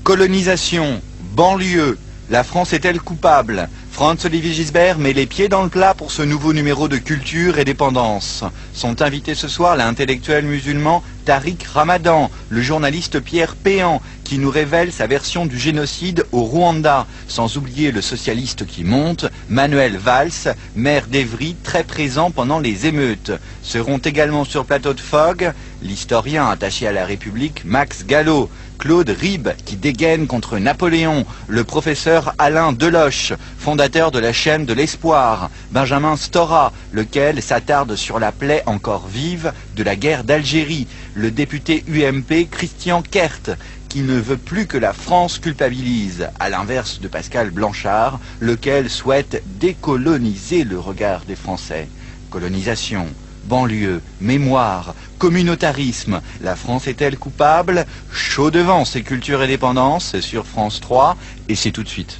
Colonisation, banlieue, la France est-elle coupable? Franz-Olivier Gisbert met les pieds dans le plat pour ce nouveau numéro de Culture et Dépendance. Sont invités ce soir l'intellectuel musulman Tariq Ramadan, le journaliste Pierre Péan, qui nous révèle sa version du génocide au Rwanda, sans oublier le socialiste qui monte, Manuel Valls, maire d'Evry, très présent pendant les émeutes. Seront également sur plateau de Fogg l'historien attaché à la République Max Gallo, Claude Ribes qui dégaine contre Napoléon, le professeur Alain Deloche, fondateur de la chaîne de l'Espoir, Benjamin Stora, lequel s'attarde sur la plaie encore vive de la guerre d'Algérie, le député UMP Christian Kert, qui ne veut plus que la France culpabilise, à l'inverse de Pascal Blanchard, lequel souhaite décoloniser le regard des Français. Colonisation, banlieue, mémoire, communautarisme, la France est-elle coupable? Chaud devant, c'est Culture et Dépendance sur France 3, et c'est tout de suite.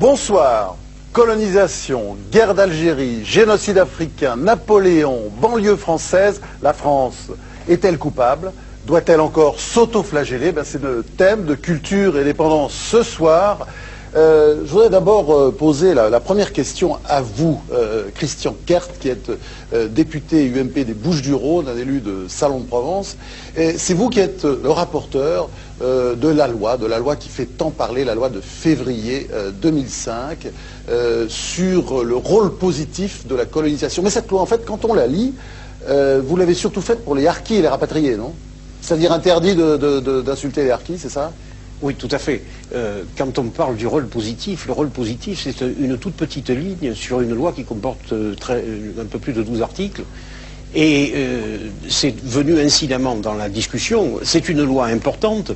Bonsoir. Colonisation, guerre d'Algérie, génocide africain, Napoléon, banlieue française, la France est-elle coupable? Doit-elle encore s'auto-flageller? C'est le thème de Culture et Dépendance ce soir. Je voudrais d'abord poser la première question à vous, Christian Kert, qui êtes député UMP des Bouches-du-Rhône, un élu de Salon de Provence. C'est vous qui êtes le rapporteur de la loi qui fait tant parler, la loi de février 2005, sur le rôle positif de la colonisation. Mais cette loi, en fait, quand on la lit, vous l'avez surtout faite pour les harkis et les rapatriés, non? C'est-à-dire interdit d'insulter les harkis, c'est ça? Oui, tout à fait. Quand on parle du rôle positif, le rôle positif, c'est une toute petite ligne sur une loi qui comporte un peu plus de 12 articles. Et c'est venu incidemment dans la discussion. C'est une loi importante,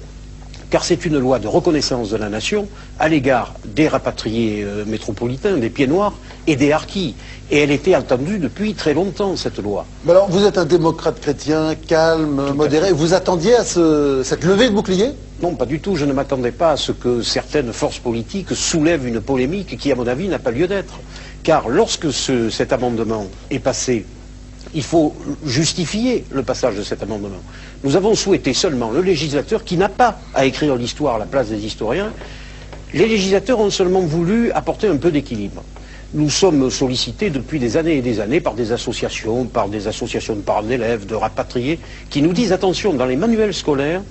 car c'est une loi de reconnaissance de la nation à l'égard des rapatriés métropolitains, des pieds noirs et des harkis. Et elle était attendue depuis très longtemps, cette loi. Mais alors, vous êtes un démocrate chrétien, calme, modéré. Vous attendiez à cette levée de bouclier? Non, pas du tout. Je ne m'attendais pas à ce que certaines forces politiques soulèvent une polémique qui, à mon avis, n'a pas lieu d'être. Car lorsque cet amendement est passé, il faut justifier le passage de cet amendement. Nous avons souhaité seulement, le législateur, qui n'a pas à écrire l'histoire à la place des historiens, les législateurs ont seulement voulu apporter un peu d'équilibre. Nous sommes sollicités depuis des années et des années par des associations de parents d'élèves, de rapatriés, qui nous disent, attention, dans les manuels scolaires,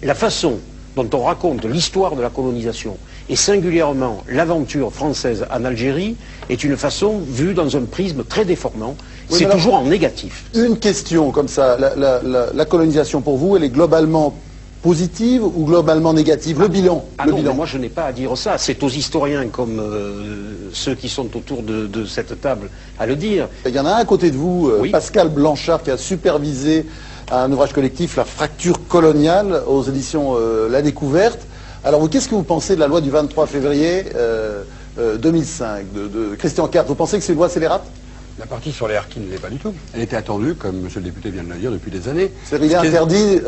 la façon dont on raconte l'histoire de la colonisation, et singulièrement l'aventure française en Algérie, est une façon vue dans un prisme très déformant. Oui, c'est toujours en négatif. Une question comme ça, la colonisation pour vous, elle est globalement positive ou globalement négative? Le bilan. Non, moi je n'ai pas à dire ça, c'est aux historiens comme ceux qui sont autour de cette table à le dire. Il y en a un à côté de vous, oui. Pascal Blanchard, qui a supervisé un ouvrage collectif, La fracture coloniale, aux éditions La Découverte. Alors vous, qu'est-ce que vous pensez de la loi du 23 février 2005 de Christian Kert? Vous pensez que c'est une loi scélérate? La partie sur les harkis ne l'est pas du tout. Elle était attendue, comme monsieur le député vient de le dire, depuis des années. C'est-à-dire qu'il est interdit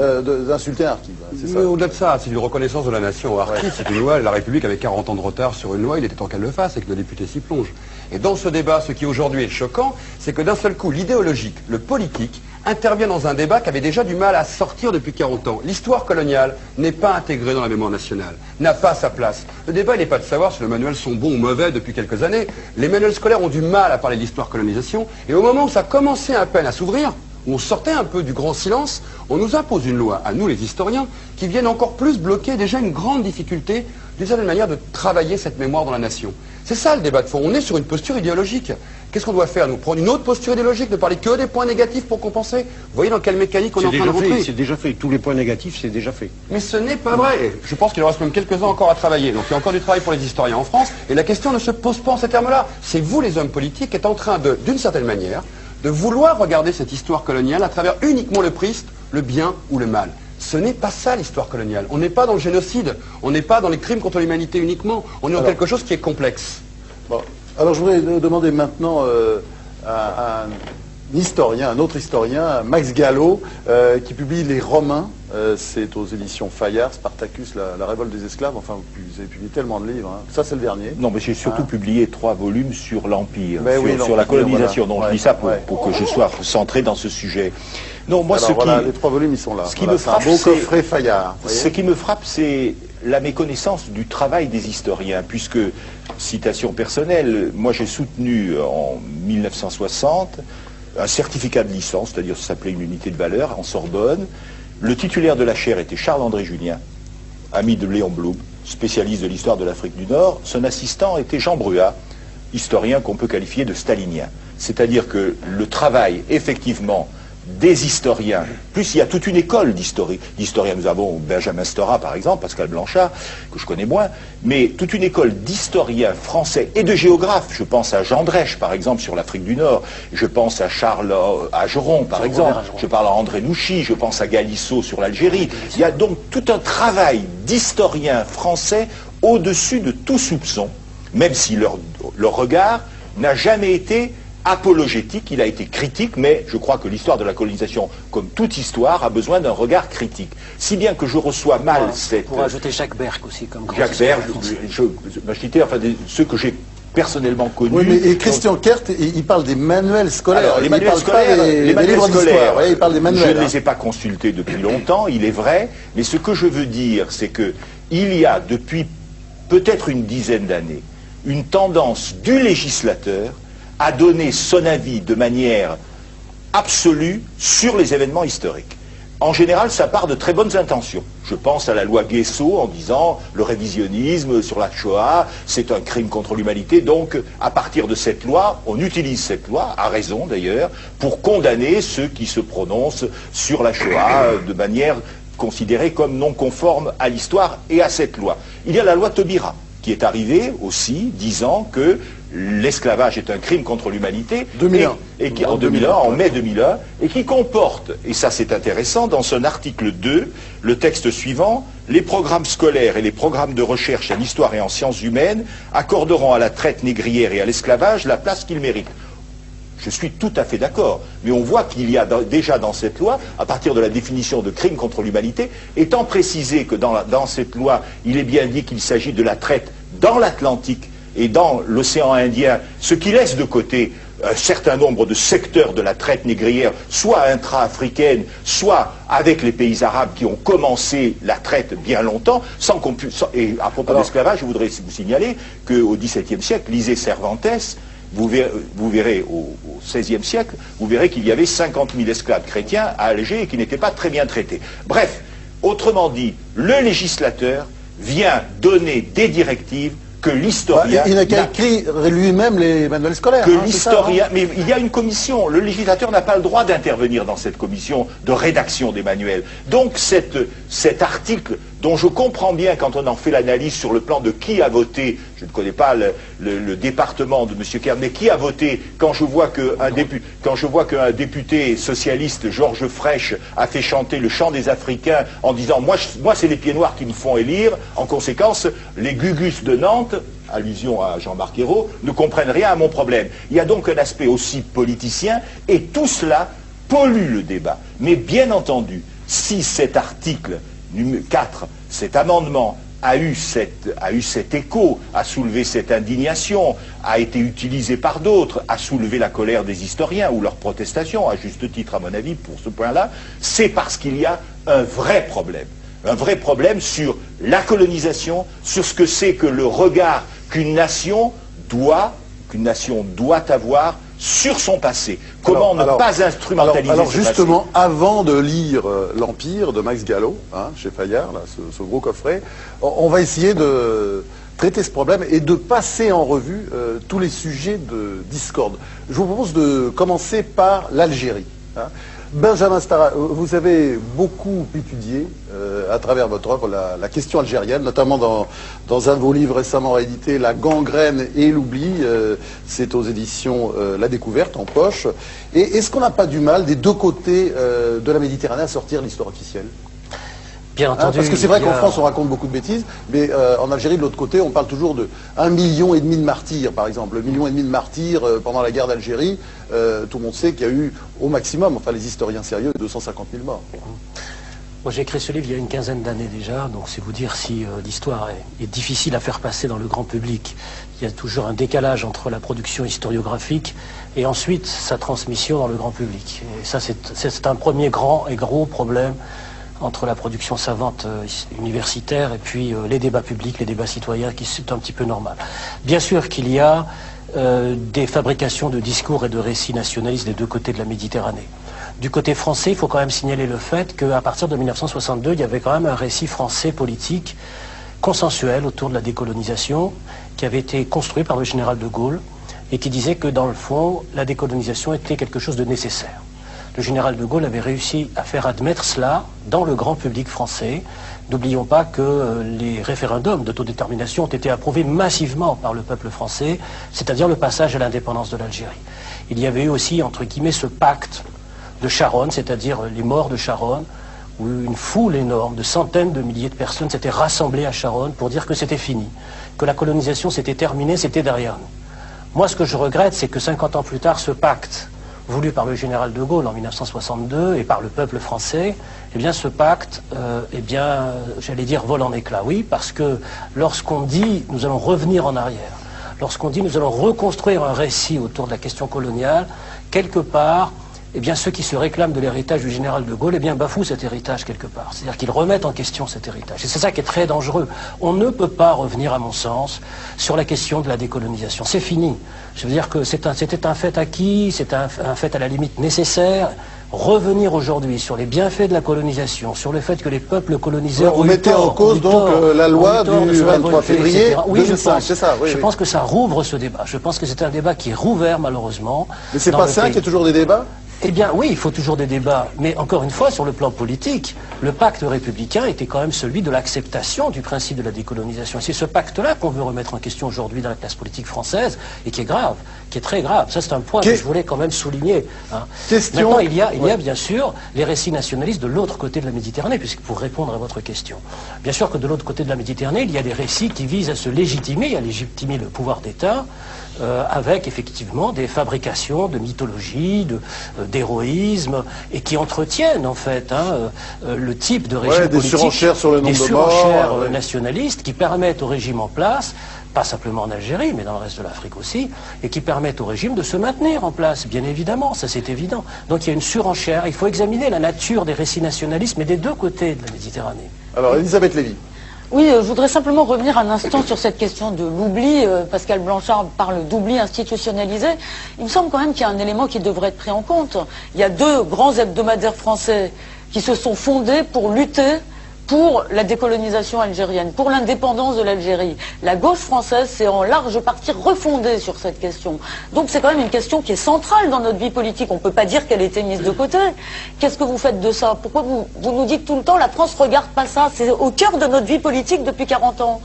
d'insulter un harki. Mais au-delà de ça, c'est une reconnaissance de la nation aux harkis. Ouais. C'est une loi, la République avait 40 ans de retard sur une loi, il était temps qu'elle le fasse et que le député s'y plonge. Et dans ce débat, ce qui aujourd'hui est choquant, c'est que d'un seul coup, l'idéologique, le politique, intervient dans un débat qui avait déjà du mal à sortir depuis 40 ans. L'histoire coloniale n'est pas intégrée dans la mémoire nationale, n'a pas sa place. Le débat, il n'est pas de savoir si les manuels sont bons ou mauvais depuis quelques années. Les manuels scolaires ont du mal à parler de l'histoire-colonisation, et au moment où ça commençait à peine à s'ouvrir, où on sortait un peu du grand silence, on nous impose une loi, à nous les historiens, qui viennent encore plus bloquer déjà une grande difficulté, d'une certaine manière, de travailler cette mémoire dans la nation. C'est ça le débat de fond. On est sur une posture idéologique. Qu'est-ce qu'on doit faire? Nous prendre une autre posture idéologique, ne parler que des points négatifs pour compenser? Vous voyez dans quelle mécanique on est en train de rentrer? C'est déjà fait. Tous les points négatifs, c'est déjà fait. Mais ce n'est pas vrai. Je pense qu'il en reste même quelques-uns encore à travailler. Donc il y a encore du travail pour les historiens en France. Et la question ne se pose pas en ces termes-là. C'est vous, les hommes politiques, qui êtes en train d'une certaine manière, de vouloir regarder cette histoire coloniale à travers uniquement le prisme, le bien ou le mal. Ce n'est pas ça l'histoire coloniale. On n'est pas dans le génocide. On n'est pas dans les crimes contre l'humanité uniquement. On est dans quelque chose qui est complexe. Bon. Alors je voudrais demander maintenant à un historien, un autre historien, Max Gallo, qui publie Les Romains. C'est aux éditions Fayard, Spartacus, la révolte des esclaves. Enfin, vous avez publié tellement de livres. Hein. Ça, c'est le dernier. Non, mais j'ai surtout publié 3 volumes sur l'Empire, sur, sur la colonisation. Voilà. Donc je dis ça pour que je sois centré dans ce sujet. Non, moi, alors, les 3 volumes, ils sont là. Ce qui me frappe, c'est un beau coffret Fayard. Ce qui me frappe, c'est la méconnaissance du travail des historiens, puisque, citation personnelle, moi j'ai soutenu en 1960 un certificat de licence, c'est-à-dire ça s'appelait une unité de valeur, en Sorbonne. Le titulaire de la chaire était Charles-André Julien, ami de Léon Blum, spécialiste de l'histoire de l'Afrique du Nord. Son assistant était Jean Bruat, historien qu'on peut qualifier de stalinien. C'est-à-dire que le travail, effectivement, des historiens, plus il y a toute une école d'historiens. Nous avons Benjamin Stora, par exemple, Pascal Blanchard, que je connais moins, mais toute une école d'historiens français et de géographes. Je pense à Jean Drèche, par exemple, sur l'Afrique du Nord. Je pense à Charles Ageron, par exemple. Je parle à André Nouchy. Je pense à Galissot sur l'Algérie. Il y a donc tout un travail d'historiens français au-dessus de tout soupçon, même si leur regard n'a jamais été apologétique, il a été critique, mais je crois que l'histoire de la colonisation, comme toute histoire, a besoin d'un regard critique. Si bien que je reçois mal cette... Pour ajouter Jacques Berck aussi comme grand Jacques Berck, je citais enfin ceux que j'ai personnellement connus. Oui, mais et Christian Kert, il parle des manuels scolaires. Alors, les manuels scolaires, les manuels scolaires, il parle des manuels. Je ne les ai pas consultés depuis longtemps, il est vrai, mais ce que je veux dire, c'est que il y a depuis peut-être une dizaine d'années une tendance du législateur à donner son avis de manière absolue sur les événements historiques. En général, ça part de très bonnes intentions. Je pense à la loi Guesso en disant le révisionnisme sur la Shoah, c'est un crime contre l'humanité. Donc, à partir de cette loi, on utilise cette loi, à raison d'ailleurs, pour condamner ceux qui se prononcent sur la Shoah de manière considérée comme non conforme à l'histoire et à cette loi. Il y a la loi Taubira, qui est arrivée aussi, disant que l'esclavage est un crime contre l'humanité. 2001. En mai 2001, et qui comporte, et ça c'est intéressant, dans son article 2, le texte suivant: les programmes scolaires et les programmes de recherche en histoire et en sciences humaines accorderont à la traite négrière et à l'esclavage la place qu'ils méritent. Je suis tout à fait d'accord, mais on voit qu'il y a déjà dans cette loi, à partir de la définition de crime contre l'humanité, étant précisé que dans cette loi, il est bien dit qu'il s'agit de la traite dans l'Atlantique et dans l'océan Indien, ce qui laisse de côté un certain nombre de secteurs de la traite négrière, soit intra-africaine, soit avec les pays arabes qui ont commencé la traite bien longtemps, sans qu'on puisse... Et à propos d'esclavage, je voudrais vous signaler qu'au XVIIe siècle, lisez Cervantes, vous verrez au XVIe siècle, vous verrez qu'il y avait 50 000 esclaves chrétiens à Alger et qui n'étaient pas très bien traités. Bref, autrement dit, le législateur vient donner des directives que l'historien... Il n'a qu'à écrire lui-même les manuels scolaires. Que l'historien... Mais il y a une commission. Le législateur n'a pas le droit d'intervenir dans cette commission de rédaction des manuels. Donc cet article, dont je comprends bien quand on en fait l'analyse sur le plan de qui a voté, je ne connais pas le département de M. Kern, mais qui a voté quand je vois qu'un député socialiste, Georges Frêche, a fait chanter le chant des Africains en disant moi c'est les pieds noirs qui me font élire, en conséquence, les Gugus de Nantes, allusion à Jean-Marc Ayrault, ne comprennent rien à mon problème. Il y a donc un aspect aussi politicien, et tout cela pollue le débat. Mais bien entendu, si cet article 4, cet amendement a eu cet écho, a soulevé cette indignation, a été utilisé par d'autres, a soulevé la colère des historiens ou leur protestation, à juste titre à mon avis pour ce point-là, c'est parce qu'il y a un vrai problème. Un vrai problème sur la colonisation, sur ce que c'est que le regard qu'une nation doit avoir sur son passé. Comment ne pas instrumentaliser alors ce justement, passé. avant de lire L'Empire de Max Gallo, chez Fayard, là, ce gros coffret, on va essayer de traiter ce problème et de passer en revue tous les sujets de discorde. Je vous propose de commencer par l'Algérie. Hein. Benjamin Stora, vous avez beaucoup étudié à travers votre œuvre la question algérienne, notamment dans un de vos livres récemment réédité, La gangrène et l'oubli, c'est aux éditions La Découverte en poche. Et est-ce qu'on n'a pas du mal des deux côtés de la Méditerranée à sortir l'histoire officielle ? Bien entendu. Parce que c'est vrai qu'en France on raconte beaucoup de bêtises, mais en Algérie de l'autre côté on parle toujours de 1,5 million de martyrs par exemple. 1,5 million de martyrs pendant la guerre d'Algérie, tout le monde sait qu'il y a eu au maximum, enfin les historiens sérieux, 250 000 morts. Moi j'ai écrit ce livre il y a une quinzaine d'années déjà, donc c'est vous dire si l'histoire est difficile à faire passer dans le grand public. Il y a toujours un décalage entre la production historiographique et ensuite sa transmission dans le grand public. Et ça c'est un premier grand et gros problème entre la production savante universitaire et puis les débats publics, les débats citoyens, qui c'est un petit peu normal. Bien sûr qu'il y a des fabrications de discours et de récits nationalistes des deux côtés de la Méditerranée. Du côté français, il faut quand même signaler le fait qu'à partir de 1962, il y avait quand même un récit français politique consensuel autour de la décolonisation qui avait été construit par le général de Gaulle et qui disait que dans le fond, la décolonisation était quelque chose de nécessaire. Le général de Gaulle avait réussi à faire admettre cela dans le grand public français. N'oublions pas que les référendums d'autodétermination ont été approuvés massivement par le peuple français, c'est-à-dire le passage à l'indépendance de l'Algérie. Il y avait eu aussi, entre guillemets, ce pacte de Charonne, c'est-à-dire les morts de Charonne, où une foule énorme de centaines de milliers de personnes s'étaient rassemblées à Charonne pour dire que c'était fini, que la colonisation s'était terminée, c'était derrière nous. Moi, ce que je regrette, c'est que 50 ans plus tard, ce pacte voulu par le général de Gaulle en 1962 et par le peuple français, eh bien ce pacte, j'allais dire vole en éclats. Oui, parce que lorsqu'on dit nous allons revenir en arrière, lorsqu'on dit nous allons reconstruire un récit autour de la question coloniale, quelque part, eh bien ceux qui se réclament de l'héritage du général de Gaulle, eh bien bafouent cet héritage quelque part. C'est-à-dire qu'ils remettent en question cet héritage. Et c'est ça qui est très dangereux. On ne peut pas revenir, à mon sens, sur la question de la décolonisation. C'est fini. Je veux dire que c'était un fait acquis, c'est un fait à la limite nécessaire. Revenir aujourd'hui sur les bienfaits de la colonisation, sur le fait que les peuples colonisés vous mettez en cause donc la loi du 23 février 2005, c'est ça? Je pense que ça rouvre ce débat. Je pense que c'est un débat qui est rouvert malheureusement. Mais c'est pas ça qu'il y a toujours des débats? Eh bien oui, il faut toujours des débats, mais encore une fois, sur le plan politique, le pacte républicain était quand même celui de l'acceptation du principe de la décolonisation. Et c'est ce pacte-là qu'on veut remettre en question aujourd'hui dans la classe politique française, et qui est grave, qui est très grave. Ça c'est un point que je voulais quand même souligner. Hein. Maintenant, il y a bien sûr les récits nationalistes de l'autre côté de la Méditerranée, puisque pour répondre à votre question, bien sûr que de l'autre côté de la Méditerranée, il y a des récits qui visent à se légitimer, à légitimer le pouvoir d'État, avec effectivement des fabrications de mythologie, d'héroïsme, et qui entretiennent en fait le type de régime politique, des surenchères sur le nombre de morts, surenchères nationalistes qui permettent au régime en place, pas simplement en Algérie, mais dans le reste de l'Afrique aussi, et qui permettent au régime de se maintenir en place, bien évidemment, ça c'est évident. Donc il y a une surenchère, il faut examiner la nature des récits nationalistes, mais des deux côtés de la Méditerranée. Alors, Elisabeth Lévy. Oui, je voudrais simplement revenir un instant sur cette question de l'oubli. Pascal Blanchard parle d'oubli institutionnalisé. Il me semble quand même qu'il y a un élément qui devrait être pris en compte. Il y a deux grands hebdomadaires français qui se sont fondés pour lutter pour la décolonisation algérienne, pour l'indépendance de l'Algérie. La gauche française s'est en large partie refondée sur cette question. Donc c'est quand même une question qui est centrale dans notre vie politique. On ne peut pas dire qu'elle a été mise de côté. Qu'est-ce que vous faites de ça? Pourquoi vous nous dites tout le temps la France ne regarde pas ça? C'est au cœur de notre vie politique depuis 40 ans.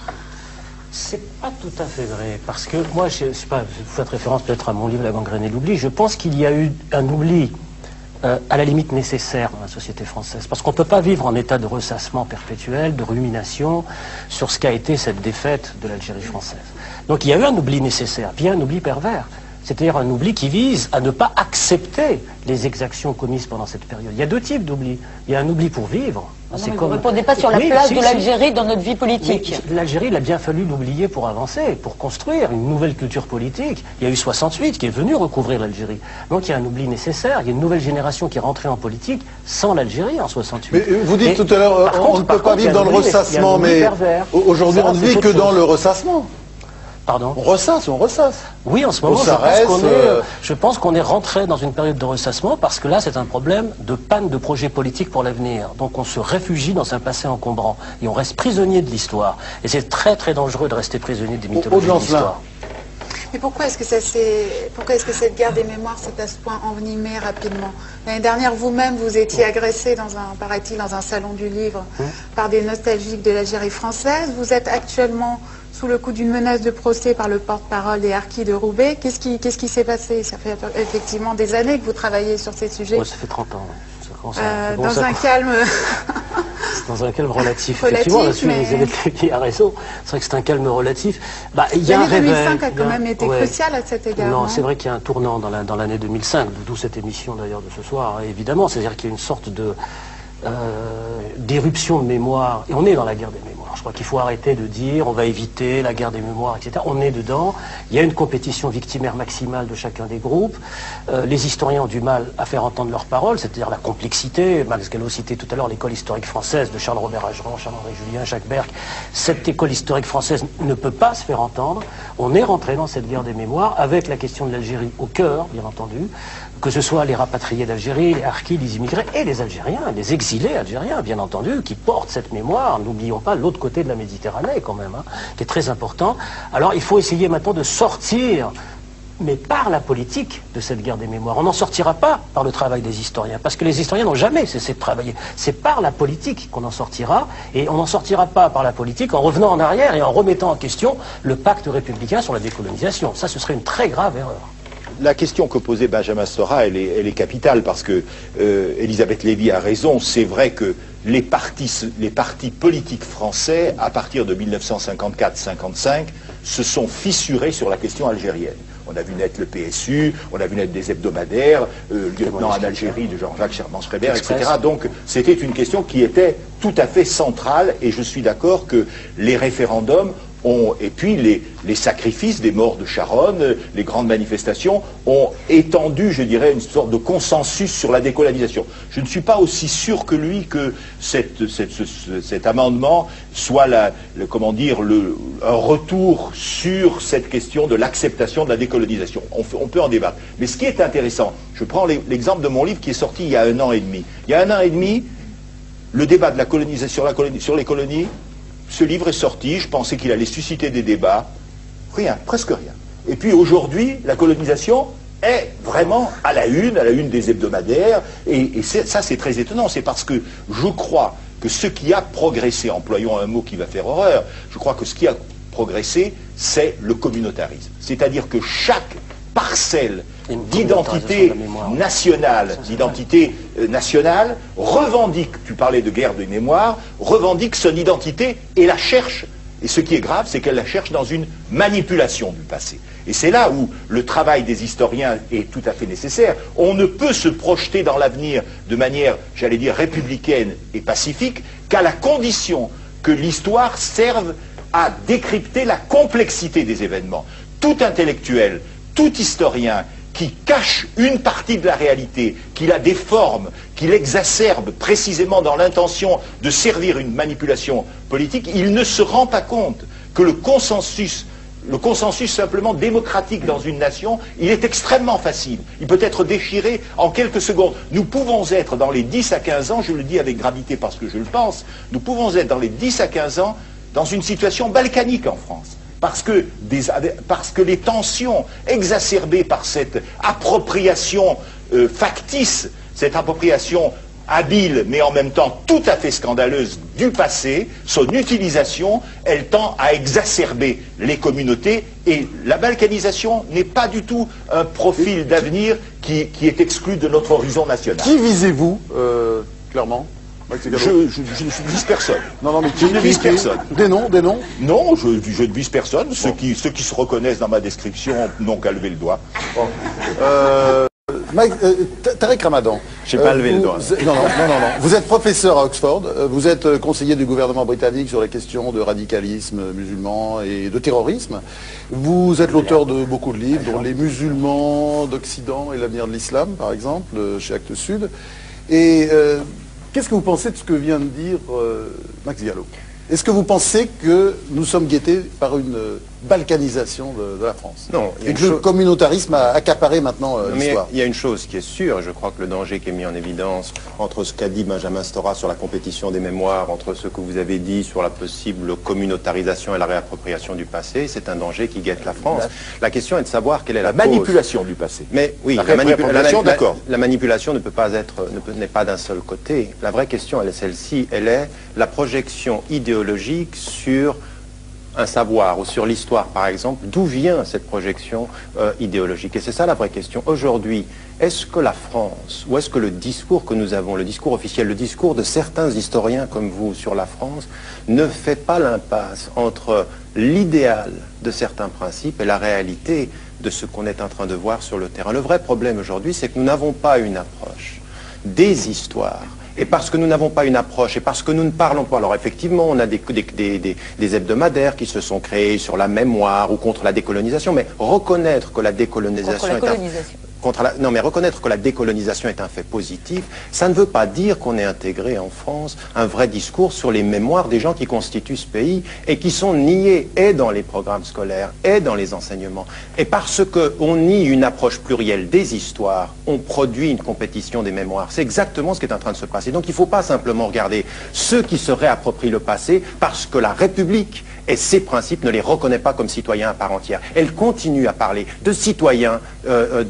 C'est pas tout à fait vrai, parce que moi, je sais pas, vous faites référence peut-être à mon livre La gangrène et l'oubli. Je pense qu'il y a eu un oubli à la limite nécessaire dans la société française. Parce qu'on ne peut pas vivre en état de ressassement perpétuel, de rumination sur ce qu'a été cette défaite de l'Algérie française. Donc il y a eu un oubli nécessaire, puis un oubli pervers. C'est-à-dire un oubli qui vise à ne pas accepter les exactions commises pendant cette période. Il y a deux types d'oubli. Il y a un oubli pour vivre. Vous ne répondez pas sur la place de l'Algérie dans notre vie politique. L'Algérie, il a bien fallu l'oublier pour avancer, pour construire une nouvelle culture politique. Il y a eu 68 qui est venu recouvrir l'Algérie. Donc il y a un oubli nécessaire. Il y a une nouvelle génération qui est rentrée en politique sans l'Algérie en 68. Mais vous dites tout à l'heure, on ne peut pas vivre dans le ressassement, mais aujourd'hui on ne vit que dans le ressassement. Pardon? On ressasse, on ressasse. Oui, en ce moment, je pense qu'on est rentré dans une période de ressassement parce que là, c'est un problème de panne de projets politiques pour l'avenir. Donc on se réfugie dans un passé encombrant et on reste prisonnier de l'histoire. Et c'est très très dangereux de rester prisonnier des mythologies de l'histoire. Mais pourquoi est-ce que cette guerre des mémoires s'est à ce point envenimée rapidement? L'année dernière, vous-même, vous étiez agressé paraît-il, dans un salon du livre par des nostalgiques de l'Algérie française. Vous êtes actuellement sous le coup d'une menace de procès par le porte-parole des harkis de Roubaix. Qu'est-ce qui s'est passé? Ça fait effectivement des années que vous travaillez sur ces sujets. Oui, ça fait 30 ans. Dans un calme... Dans un calme relatif. Effectivement, là-dessus, Elisabeth Lévy a raison. C'est vrai que c'est un calme relatif. L'année 2005 a quand même été cruciale à cet égard. Non, c'est vrai qu'il y a un tournant dans l'année 2005, d'où cette émission d'ailleurs de ce soir, évidemment. C'est-à-dire qu'il y a une sorte d'éruption de mémoire. Et on est dans la guerre des mémoires. Je crois qu'il faut arrêter de dire on va éviter la guerre des mémoires, etc. On est dedans. Il y a une compétition victimaire maximale de chacun des groupes. Les historiens ont du mal à faire entendre leurs paroles, c'est-à-dire la complexité. Max Gallo citait tout à l'heure l'école historique française de Charles-Robert Ageron, Charles-Henri Julien, Jacques Berck. Cette école historique française ne peut pas se faire entendre. On est rentré dans cette guerre des mémoires avec la question de l'Algérie au cœur, bien entendu. Que ce soit les rapatriés d'Algérie, les harkis, les immigrés et les Algériens, les exilés algériens, bien entendu, qui portent cette mémoire. N'oublions pas l'autre côté de la Méditerranée, quand même, qui est très important. Alors, il faut essayer maintenant de sortir, mais par la politique, de cette guerre des mémoires. On n'en sortira pas par le travail des historiens, parce que les historiens n'ont jamais cessé de travailler. C'est par la politique qu'on en sortira, et on n'en sortira pas par la politique en revenant en arrière et en remettant en question le pacte républicain sur la décolonisation. Ça, ce serait une très grave erreur. La question que posait Benjamin Stora, elle est capitale parce que Elisabeth Lévy a raison. C'est vrai que les partis politiques français, à partir de 1954-55, se sont fissurés sur la question algérienne. On a vu naître le PSU, on a vu naître des hebdomadaires, lieutenant en Algérie de Jean-Jacques Schermans-Freber, etc. Donc c'était une question qui était tout à fait centrale et je suis d'accord que les référendums et puis les sacrifices des morts de Charonne, les grandes manifestations ont étendu, je dirais, une sorte de consensus sur la décolonisation. Je ne suis pas aussi sûr que lui que cet amendement soit un retour sur cette question de l'acceptation de la décolonisation. On peut en débattre. Mais ce qui est intéressant, je prends l'exemple de mon livre qui est sorti il y a 1 an et demi. Il y a 1 an et demi, le débat de la colonisation sur les colonies, ce livre est sorti, je pensais qu'il allait susciter des débats. Rien, presque rien. Et puis aujourd'hui, la colonisation est vraiment à la une des hebdomadaires. Et ça, c'est très étonnant. C'est parce que je crois que ce qui a progressé, employons un mot qui va faire horreur, je crois que ce qui a progressé, c'est le communautarisme. C'est-à-dire que chaque parcelle d'identité nationale, revendique, tu parlais de guerre de mémoire, revendique son identité et la cherche. Et ce qui est grave, c'est qu'elle la cherche dans une manipulation du passé. Et c'est là où le travail des historiens est tout à fait nécessaire. On ne peut se projeter dans l'avenir de manière, j'allais dire, républicaine et pacifique qu'à la condition que l'histoire serve à décrypter la complexité des événements. Tout intellectuel, tout historien qui cache une partie de la réalité, qui la déforme, qui l'exacerbe précisément dans l'intention de servir une manipulation politique, il ne se rend pas compte que le consensus simplement démocratique dans une nation, il est extrêmement facile. Il peut être déchiré en quelques secondes. Nous pouvons être dans les 10 à 15 ans, je le dis avec gravité parce que je le pense, nous pouvons être dans les 10 à 15 ans dans une situation balkanique en France. Parce que les tensions exacerbées par cette appropriation factice, cette appropriation habile, mais en même temps tout à fait scandaleuse du passé, son utilisation, elle tend à exacerber les communautés et la balkanisation n'est pas du tout un profil d'avenir qui est exclu de notre horizon national. Qui visez-vous, clairement ? Je ne vise personne. Non, mais je ne vise personne. Des noms? Non, je ne vise personne. Bon. Ceux qui se reconnaissent dans ma description n'ont qu'à lever le doigt. Bon. Tariq Ramadan. Je n'ai pas levé le doigt. Non. Vous êtes professeur à Oxford. Vous êtes conseiller du gouvernement britannique sur les questions de radicalisme musulman et de terrorisme. Vous êtes l'auteur de beaucoup de livres, dont Les musulmans d'Occident et l'avenir de l'islam, par exemple, chez Actes Sud. Et qu'est-ce que vous pensez de ce que vient de dire Max Gallo? Est-ce que vous pensez que nous sommes guettés par une balkanisation de la France. Non, il y a et que le communautarisme a accaparé maintenant l'histoire. Il y a une chose qui est sûre, je crois que le danger qui est mis en évidence entre ce qu'a dit Benjamin Stora sur la compétition des mémoires, entre ce que vous avez dit sur la possible communautarisation et la réappropriation du passé, c'est un danger qui guette la France. La question est de savoir quelle est la manipulation du passé. Mais oui, la manipulation ne peut pas être, n'est pas d'un seul côté. La vraie question, elle est celle-ci, elle est la projection idéologique sur un savoir ou sur l'histoire, par exemple. D'où vient cette projection idéologique? Et c'est ça la vraie question. Aujourd'hui, est-ce que la France, ou est-ce que le discours que nous avons, le discours officiel, le discours de certains historiens comme vous sur la France, ne fait pas l'impasse entre l'idéal de certains principes et la réalité de ce qu'on est en train de voir sur le terrain? Le vrai problème aujourd'hui, c'est que nous n'avons pas une approche des histoires. Et parce que nous n'avons pas une approche, et parce que nous ne parlons pas, alors effectivement, on a des hebdomadaires qui se sont créés sur la mémoire ou contre la décolonisation, mais reconnaître que la décolonisation non, mais reconnaître que la décolonisation est un fait positif, ça ne veut pas dire qu'on ait intégré en France un vrai discours sur les mémoires des gens qui constituent ce pays et qui sont niés et dans les programmes scolaires et dans les enseignements. Et parce qu'on nie une approche plurielle des histoires, on produit une compétition des mémoires. C'est exactement ce qui est en train de se passer. Donc il ne faut pas simplement regarder ceux qui se réapproprient le passé parce que la République et ses principes ne les reconnaît pas comme citoyens à part entière. Elle continue à parler de citoyens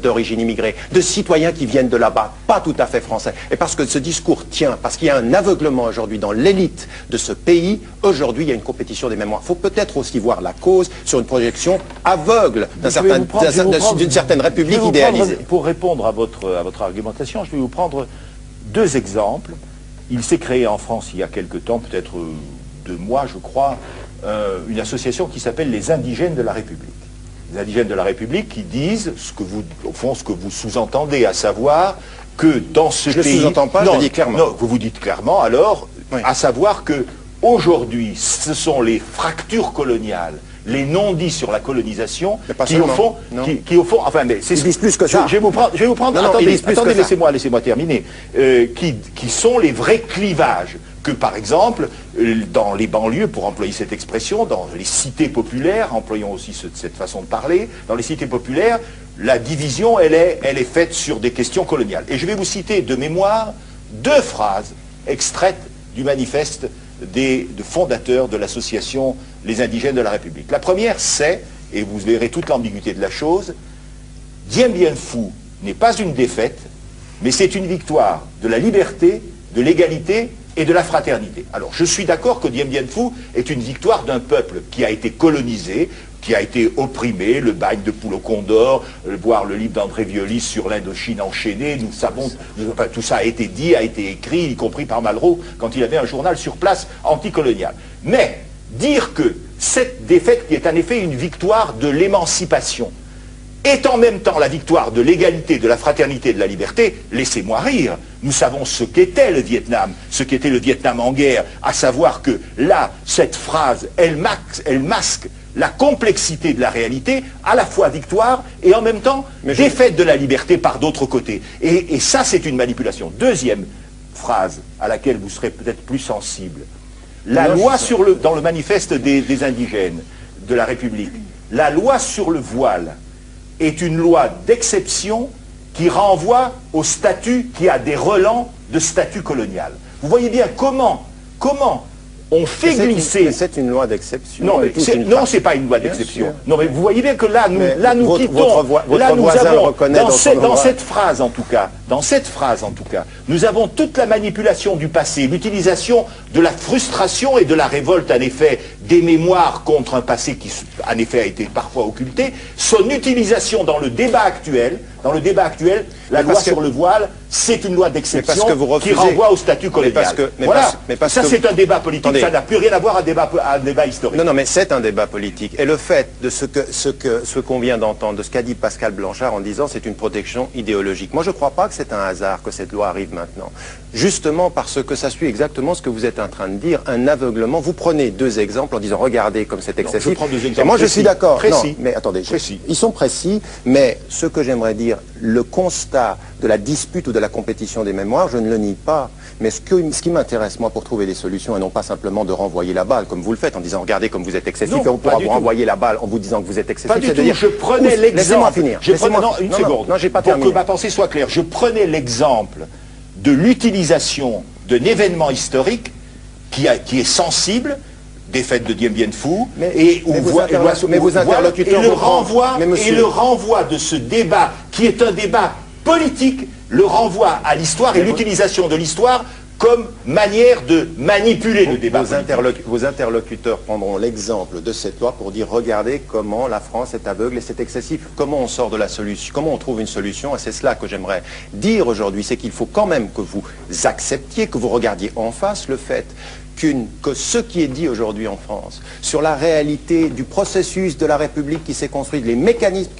d'origine immigrée, de citoyens qui viennent de là-bas, pas tout à fait français. Et parce que ce discours tient, parce qu'il y a un aveuglement aujourd'hui dans l'élite de ce pays, aujourd'hui il y a une compétition des mémoires. Il faut peut-être aussi voir la cause sur une projection aveugle d'une certaine République idéalisée. Pour répondre à votre argumentation, je vais vous prendre deux exemples. Il s'est créé en France il y a quelque temps, peut-être 2 mois je crois, une association qui s'appelle les Indigènes de la République. Les Indigènes de la République qui disent, au fond, ce que vous sous-entendez, à savoir que dans ce pays... Je ne sous-entends pas, je le dis clairement. Non, vous dites clairement, alors, oui. À savoir que aujourd'hui, ce sont les fractures coloniales, les non-dits sur la colonisation, qui au fond, enfin, mais c'est... Ils disent plus que ça. Je vais vous prendre, attendez, laissez-moi terminer, qui sont les vrais clivages. Que par exemple, dans les banlieues, pour employer cette expression, dans les cités populaires, employons aussi cette façon de parler, dans les cités populaires, la division, elle est faite sur des questions coloniales. Et je vais vous citer de mémoire 2 phrases extraites du manifeste de fondateurs de l'association Les Indigènes de la République. La première, c'est, et vous verrez toute l'ambiguïté de la chose, Dien Bien Phu n'est pas une défaite, mais c'est une victoire de la liberté, de l'égalité et de la fraternité. Alors, je suis d'accord que Dien Bien Phu est une victoire d'un peuple qui a été colonisé, qui a été opprimé, le bagne de Poulo Condor, voir le livre d'André Violis sur l'Indochine enchaînée, nous savons, enfin, tout ça a été dit, a été écrit, y compris par Malraux, quand il avait un journal sur place anticolonial. Mais, dire que cette défaite, qui est en effet une victoire de l'émancipation, est en même temps la victoire de l'égalité, de la fraternité et de la liberté, laissez-moi rire. Nous savons ce qu'était le Vietnam, ce qu'était le Vietnam en guerre, à savoir que là, cette phrase, elle masque la complexité de la réalité, à la fois victoire et en même temps défaite de la liberté par d'autres côtés. Et ça, c'est une manipulation. Deuxième phrase à laquelle vous serez peut-être plus sensible. La loi dans le manifeste des indigènes de la République, la loi sur le voile est une loi d'exception qui renvoie au statut qui a des relents de statut colonial. Vous voyez bien comment on fait glisser... C'est une loi d'exception. Non, c'est pas une loi d'exception. Non, mais vous voyez bien que là, nous quittons... Dans cette phrase, en tout cas, nous avons toute la manipulation du passé, l'utilisation de la frustration et de la révolte, en effet, des mémoires contre un passé qui, en effet, a été parfois occulté, son utilisation dans le débat actuel, la loi sur le voile, c'est une loi d'exception qui renvoie au statut colonial. Ça, c'est un débat politique, ça n'a plus rien à voir à un débat historique. Non, mais c'est un débat politique. Et le fait de ce qu'on vient d'entendre, de ce qu'a dit Pascal Blanchard en disant c'est une protection idéologique. Moi, je ne crois pas que c'est un hasard que cette loi arrive maintenant. justement parce que ça suit exactement ce que vous êtes en train de dire, un aveuglement. Vous prenez deux exemples en disant regardez comme c'est excessif. Je prends deux exemples. Et moi je suis d'accord. Précis. Mais attendez, précis. Ils sont précis, mais ce que j'aimerais dire, le constat de la dispute ou de la compétition des mémoires, je ne le nie pas. Mais ce qui m'intéresse, moi, pour trouver des solutions, et non pas simplement de renvoyer la balle, comme vous le faites, en disant, regardez comme vous êtes excessif, et on pourra vous renvoyer la balle en vous disant que vous êtes excessif. Pas du tout, je prenais l'exemple... Laissez-moi finir. Une seconde, non, j'ai pas pour terminé. que ma pensée soit claire. Je prenais l'exemple de l'utilisation d'un événement historique qui est sensible, des fêtes de Dien Bien Phu, et le renvoi de ce débat, qui est un débat politique, le renvoi à l'histoire et l'utilisation de l'histoire comme manière de manipuler le débat. Vos interlocuteurs prendront l'exemple de cette loi pour dire regardez comment la France est aveugle et c'est excessif. Comment on sort de la solution, comment on trouve une solution, et c'est cela que j'aimerais dire aujourd'hui, c'est qu'il faut quand même que vous acceptiez, que vous regardiez en face le fait que ce qui est dit aujourd'hui en France sur la réalité du processus de la République qui s'est construite, les mécanismes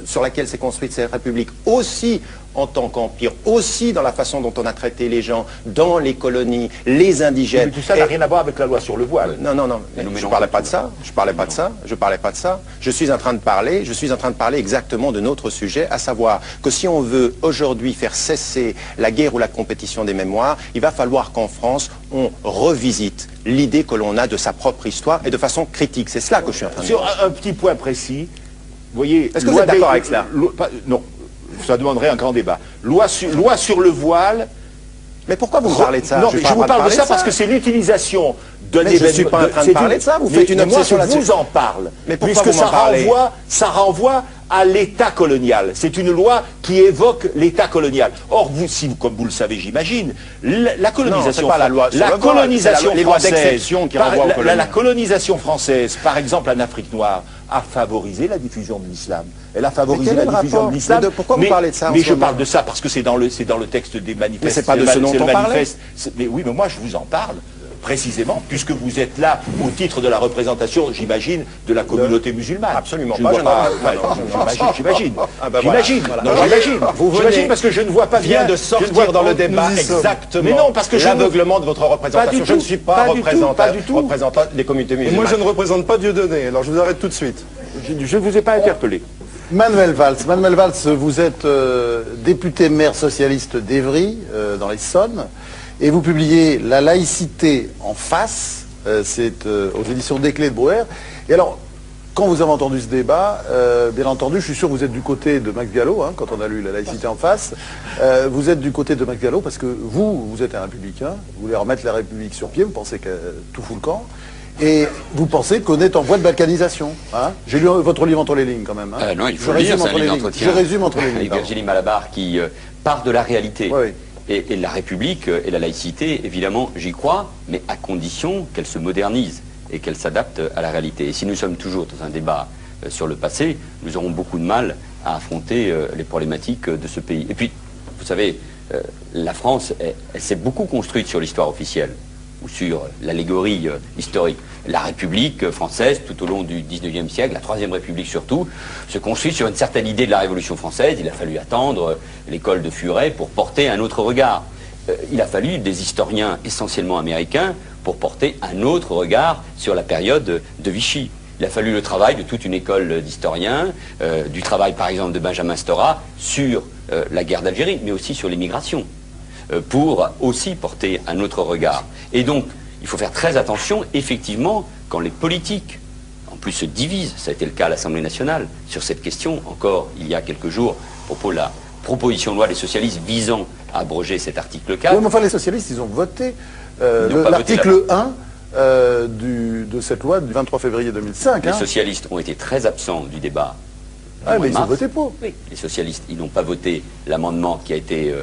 sur lesquels s'est construite cette République, aussi en tant qu'empire, aussi dans la façon dont on a traité les gens, dans les colonies, les indigènes. Mais tout ça n'a rien à voir avec la loi sur le voile. Non, je ne parlais pas de ça, je parlais pas de ça. Je suis en train de parler exactement de notre sujet, à savoir que si on veut aujourd'hui faire cesser la guerre ou la compétition des mémoires, il va falloir qu'en France, on revisite l'idée que l'on a de sa propre histoire et de façon critique. C'est cela que je suis en train de dire. Sur un petit point précis, vous voyez... Est-ce que vous êtes d'accord avec cela? Non. Ça demanderait un grand débat. Loi sur le voile... Mais pourquoi vous me parlez de ça? Non, je vous parle de ça parce que c'est l'utilisation d'un événement... Je ne suis pas en train de parler de ça, vous faites une obsession là-dessus. Moi, je vous en parle. Mais pourquoi vous m'en parlez? Ça renvoie à l'État colonial. C'est une loi qui évoque l'État colonial. Or, comme vous le savez, j'imagine, la colonisation... Non, pas la loi sur la colonisation française... La colonisation française, par exemple en Afrique noire, a favorisé la diffusion de l'islam. Elle a favorisé la diffusion de l'islam. Pourquoi vous parlez de ça? Mais je parle de ça parce que c'est dans le texte des manifestes. Mais c'est pas de ce dont on parlait. Mais oui, mais moi je vous en parle précisément, puisque vous êtes là au titre de la représentation, j'imagine, de la communauté musulmane. Absolument pas. J'imagine. J'imagine parce que je ne vois pas bien de sortir dans le débat exactement. Mais non, parce que l'aveuglement de votre représentation. Je ne suis pas représentant des communautés musulmanes. Moi, je ne représente pas Dieudonné, alors je vous arrête tout de suite. Je ne vous ai pas interpellé. Manuel Valls, vous êtes député maire socialiste d'Evry, dans l'Essonne, et vous publiez La laïcité en face, c'est aux éditions des Clés de Brouwer. Et alors, quand vous avez entendu ce débat, bien entendu, je suis sûr que vous êtes du côté de Max Gallo, hein, quand on a lu La laïcité en face. Vous êtes du côté de Max Gallo parce que vous êtes un républicain, vous voulez remettre la République sur pied, vous pensez que tout fout le camp. Et vous pensez qu'on est en voie de balkanisation, hein? J'ai lu votre livre entre les lignes quand même. Hein? Non, il faut le lire, c'est un livre d'entretien. Je résume entre les lignes. Avec Virginie Malabar qui part de la réalité. Oui. Et la République et la laïcité, évidemment, j'y crois, mais à condition qu'elle se modernise et qu'elle s'adapte à la réalité. Et si nous sommes toujours dans un débat sur le passé, nous aurons beaucoup de mal à affronter les problématiques de ce pays. Et puis, vous savez, la France, elle s'est beaucoup construite sur l'histoire officielle, ou sur l'allégorie historique. La République française, tout au long du 19e siècle, la Troisième République surtout, se construit sur une certaine idée de la Révolution française. Il a fallu attendre l'école de Furet pour porter un autre regard. Il a fallu des historiens essentiellement américains pour porter un autre regard sur la période de Vichy. Il a fallu le travail de toute une école d'historiens, du travail par exemple de Benjamin Stora sur la guerre d'Algérie, mais aussi sur l'immigration, pour aussi porter un autre regard. Et donc, il faut faire très attention, effectivement, quand les politiques, en plus, se divisent, ça a été le cas à l'Assemblée nationale, sur cette question, encore il y a quelques jours, à propos de la proposition de loi des socialistes visant à abroger cet article 4. Oui, mais enfin, les socialistes, ils ont voté l'article 1 de cette loi du 23 février 2005. Les socialistes ont été très absents du débat. Ah, mais ils ont voté pour. Oui, les socialistes, ils n'ont pas voté l'amendement qui a été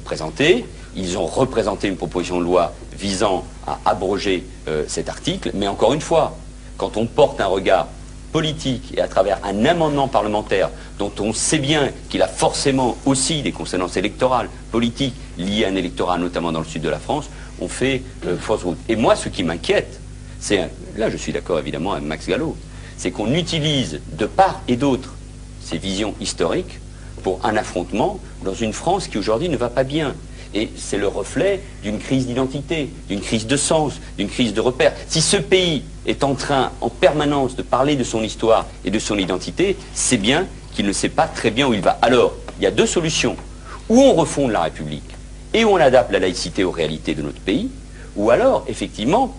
présenté. Ils ont représenté une proposition de loi visant à abroger cet article. Mais encore une fois, quand on porte un regard politique et à travers un amendement parlementaire dont on sait bien qu'il a forcément aussi des conséquences électorales, politiques, liées à un électorat, notamment dans le sud de la France, on fait fausse route. Et moi, ce qui m'inquiète, c'est, là je suis d'accord évidemment avec Max Gallo, c'est qu'on utilise de part et d'autre ces visions historiques pour un affrontement dans une France qui aujourd'hui ne va pas bien. Et c'est le reflet d'une crise d'identité, d'une crise de sens, d'une crise de repères. Si ce pays est en train, en permanence, de parler de son histoire et de son identité, c'est bien qu'il ne sait pas très bien où il va. Alors, il y a deux solutions. Ou on refonde la République, et on adapte la laïcité aux réalités de notre pays, ou alors, effectivement,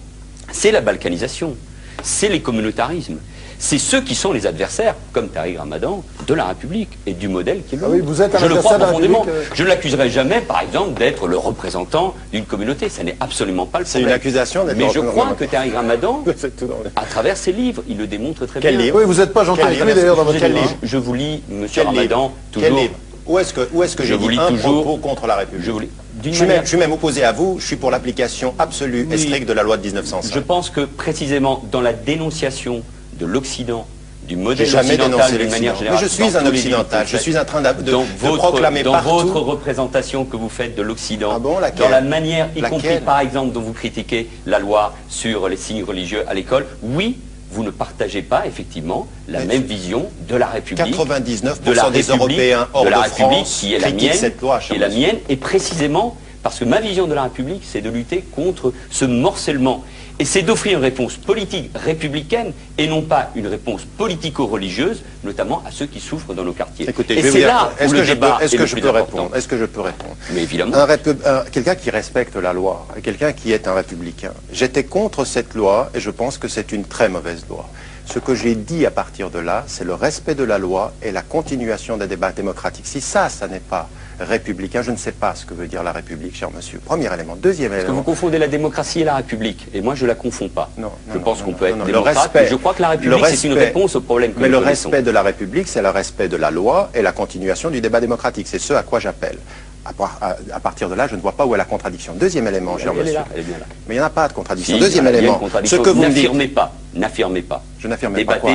c'est la balkanisation, c'est les communautarismes. C'est ceux qui sont les adversaires, comme Tariq Ramadan, de la République et du modèle qui est le oui, vous êtes un Je le crois profondément. République. Je ne l'accuserai jamais, par exemple, d'être le représentant d'une communauté. Ça n'est absolument pas le problème. C'est une accusation d'être Mais je crois que Tariq Ramadan, à travers ses livres, il le démontre très bien. Oui, vous n'êtes pas gentil avec lui d'ailleurs dans votre livre. Je vous lis, monsieur Ramadan, toujours. Quel livre? Où est-ce que j'ai dit un propos contre la République? Je suis même opposé à vous, je suis pour l'application absolue et stricte de la loi de 1905. Je pense que précisément dans la dénonciation de l'Occident, du modèle jamais occidental dénoncé d'une manière générale. Mais je suis un occidental, je suis en train de proclamer partout. Dans votre représentation que vous faites de l'Occident, dans la manière, y compris par exemple dont vous critiquez la loi sur les signes religieux à l'école, oui, vous ne partagez pas effectivement la même vision de la République, 99% des Européens hors de France qui est la mienne, cette loi, qui est la mienne, et précisément parce que ma vision de la République, c'est de lutter contre ce morcellement. Et c'est d'offrir une réponse politique républicaine et non pas une réponse politico-religieuse, notamment à ceux qui souffrent dans nos quartiers. Écoutez, et c'est là où le débat est le plus important. Est-ce que je peux répondre? Mais évidemment. Quelqu'un qui respecte la loi, quelqu'un qui est un républicain. J'étais contre cette loi et je pense que c'est une très mauvaise loi. Ce que j'ai dit à partir de là, c'est le respect de la loi et la continuation des débats démocratiques. Si ça n'est pas républicain, je ne sais pas ce que veut dire la République, cher monsieur. Premier élément. Deuxième élément. Parce que vous confondez la démocratie et la République. Et moi, je ne la confonds pas. Je pense qu'on peut être démocrate, le respect, mais je crois que la République, c'est une réponse au problème que nous connaissons. Mais le respect de la République, c'est le respect de la loi et la continuation du débat démocratique. C'est ce à quoi j'appelle. À partir de là, je ne vois pas où est la contradiction. Deuxième élément, cher monsieur. Elle est bien là. Mais il n'y en a pas de contradiction. Si, deuxième élément. Ce que vous n'affirmez pas. N'affirmez pas. Je n'affirme pas quoi.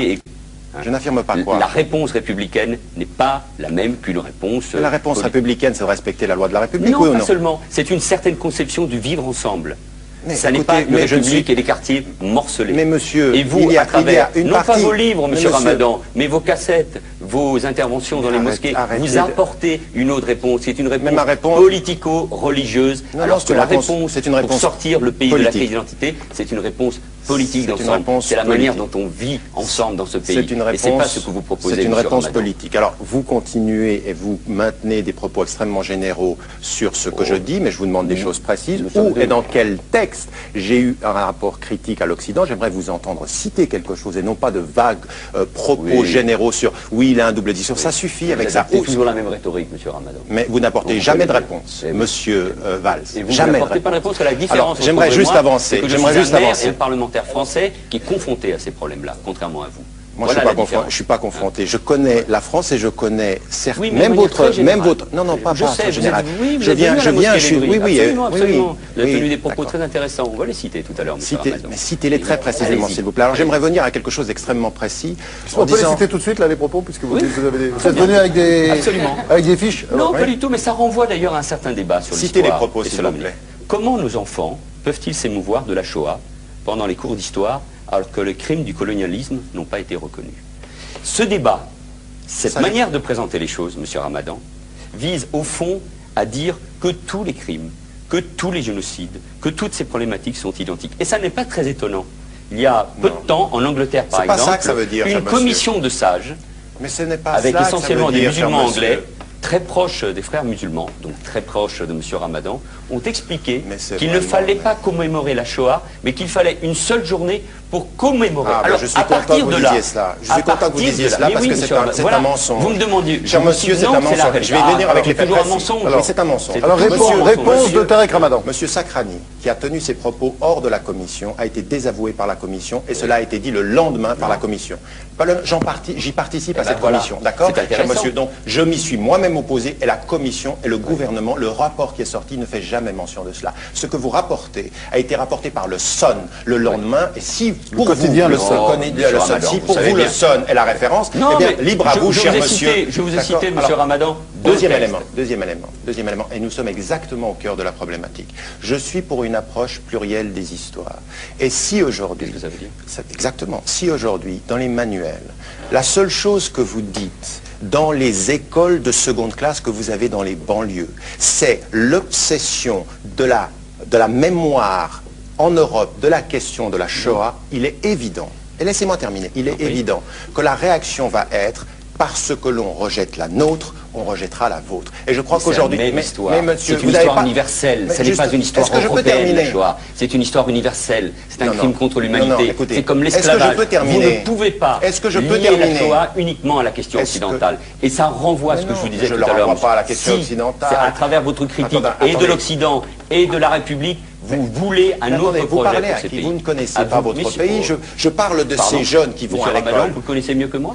Je n'affirme pas quoi. La réponse républicaine n'est pas la même qu'une réponse... La réponse républicaine, c'est de respecter la loi de la République, non, oui ou non? Pas seulement. C'est une certaine conception du vivre ensemble. Ça n'est pas une république et des quartiers morcelés. Mais monsieur, et vous, à travers, non pas vos livres, monsieur Ramadan, mais vos cassettes, vos interventions dans les mosquées, vous apportez une autre réponse. C'est une réponse politico-religieuse, alors que la réponse pour sortir le pays de la crise d'identité, c'est une réponse politique d'ensemble. C'est la manière dont on vit ensemble dans ce pays. Et c'est pas ce que vous proposez. C'est une réponse politique. Alors, vous continuez et vous maintenez des propos extrêmement généraux sur ce que je dis, mais je vous demande des choses précises. Où et dans quel texte j'ai eu un rapport critique à l'Occident? J'aimerais vous entendre citer quelque chose et non pas de vagues propos généraux sur oui, il a un double discours. Ça suffit avec ça. C'est toujours la même rhétorique, monsieur Ramadan. Mais vous n'apportez jamais de réponse, monsieur Valls. Et vous n'apportez pas de réponse à la différence. J'aimerais juste avancer. J'aimerais juste avancer. Le parlementaire français qui est confronté à ces problèmes-là, contrairement à vous. Moi, je ne suis pas confronté. Je connais la France et je connais certes, oui, même votre, non, pas en général. Je viens, oui, absolument. Vous avez tenu des propos très intéressants. On va les citer tout à l'heure. Mais citez-les très précisément, s'il vous plaît. Alors, j'aimerais venir à quelque chose d'extrêmement précis. On peut les citer tout de suite, là, les propos, puisque vous êtes venu avec des fiches. Non, pas du tout, mais ça renvoie d'ailleurs à un certain débat sur l'histoire. Citez les propos, s'il vous plaît. Comment nos enfants peuvent-ils s'émouvoir de la Shoah pendant les cours d'histoire alors que les crimes du colonialisme n'ont pas été reconnus? Ce débat, cette manière de présenter les choses, monsieur Ramadan, vise au fond à dire que tous les crimes, que tous les génocides, que toutes ces problématiques sont identiques. Et ça n'est pas très étonnant. Il y a peu de temps, en Angleterre par exemple, une commission de sages, avec essentiellement des musulmans anglais, très proches des frères musulmans, donc très proches de M. Ramadan, ont expliqué qu'il ne fallait pas commémorer la Shoah, mais qu'il fallait une seule journée pour commémorer. Alors, je suis content que vous disiez cela. Je suis content que vous disiez cela parce que c'est un mensonge. Vous me demandiez. Cher monsieur, c'est un mensonge. Je vais venir avec les faits précis. Mais c'est un mensonge. Alors, réponse de Tariq Ramadan. Monsieur Sakrani, qui a tenu ses propos hors de la commission, a été désavoué par la commission et cela a été dit le lendemain par la commission. J'y participe à cette commission, d'accord, cher monsieur? Donc, je m'y suis moi-même opposé et la commission et le gouvernement, le rapport qui est sorti ne fait jamais mention de cela. Ce que vous rapportez a été rapporté par le Sun le lendemain et si pour vous, le Sun est la référence, eh bien, libre à vous, cher monsieur. Je vous ai cité, monsieur Ramadan, Deuxième élément, et nous sommes exactement au cœur de la problématique. Je suis pour une approche plurielle des histoires. Et si aujourd'hui... Qu'est-ce que ça veut dire? Exactement. Si aujourd'hui, dans les manuels, la seule chose que vous dites dans les écoles de seconde classe que vous avez dans les banlieues, c'est l'obsession de la mémoire en Europe de la question de la Shoah, il est évident, et laissez-moi terminer, il est évident que la réaction va être parce que l'on rejette la nôtre, on rejettera la vôtre. Et je crois qu'aujourd'hui... C'est une histoire universelle, ce n'est pas une histoire européenne, la Shoah. C'est une histoire universelle, c'est un crime contre l'humanité. C'est comme l'esclavage. Vous ne pouvez pas lier la Shoah uniquement à la question occidentale. Et ça renvoie à ce que je vous disais tout à l'heure. Je ne le renvoie pas à la question occidentale. À travers votre critique et de l'Occident et de la République, vous voulez un autre projet pour ces pays. Vous ne connaissez pas votre pays. Je parle de ces jeunes qui vont à l'école. Vous connaissez mieux que moi?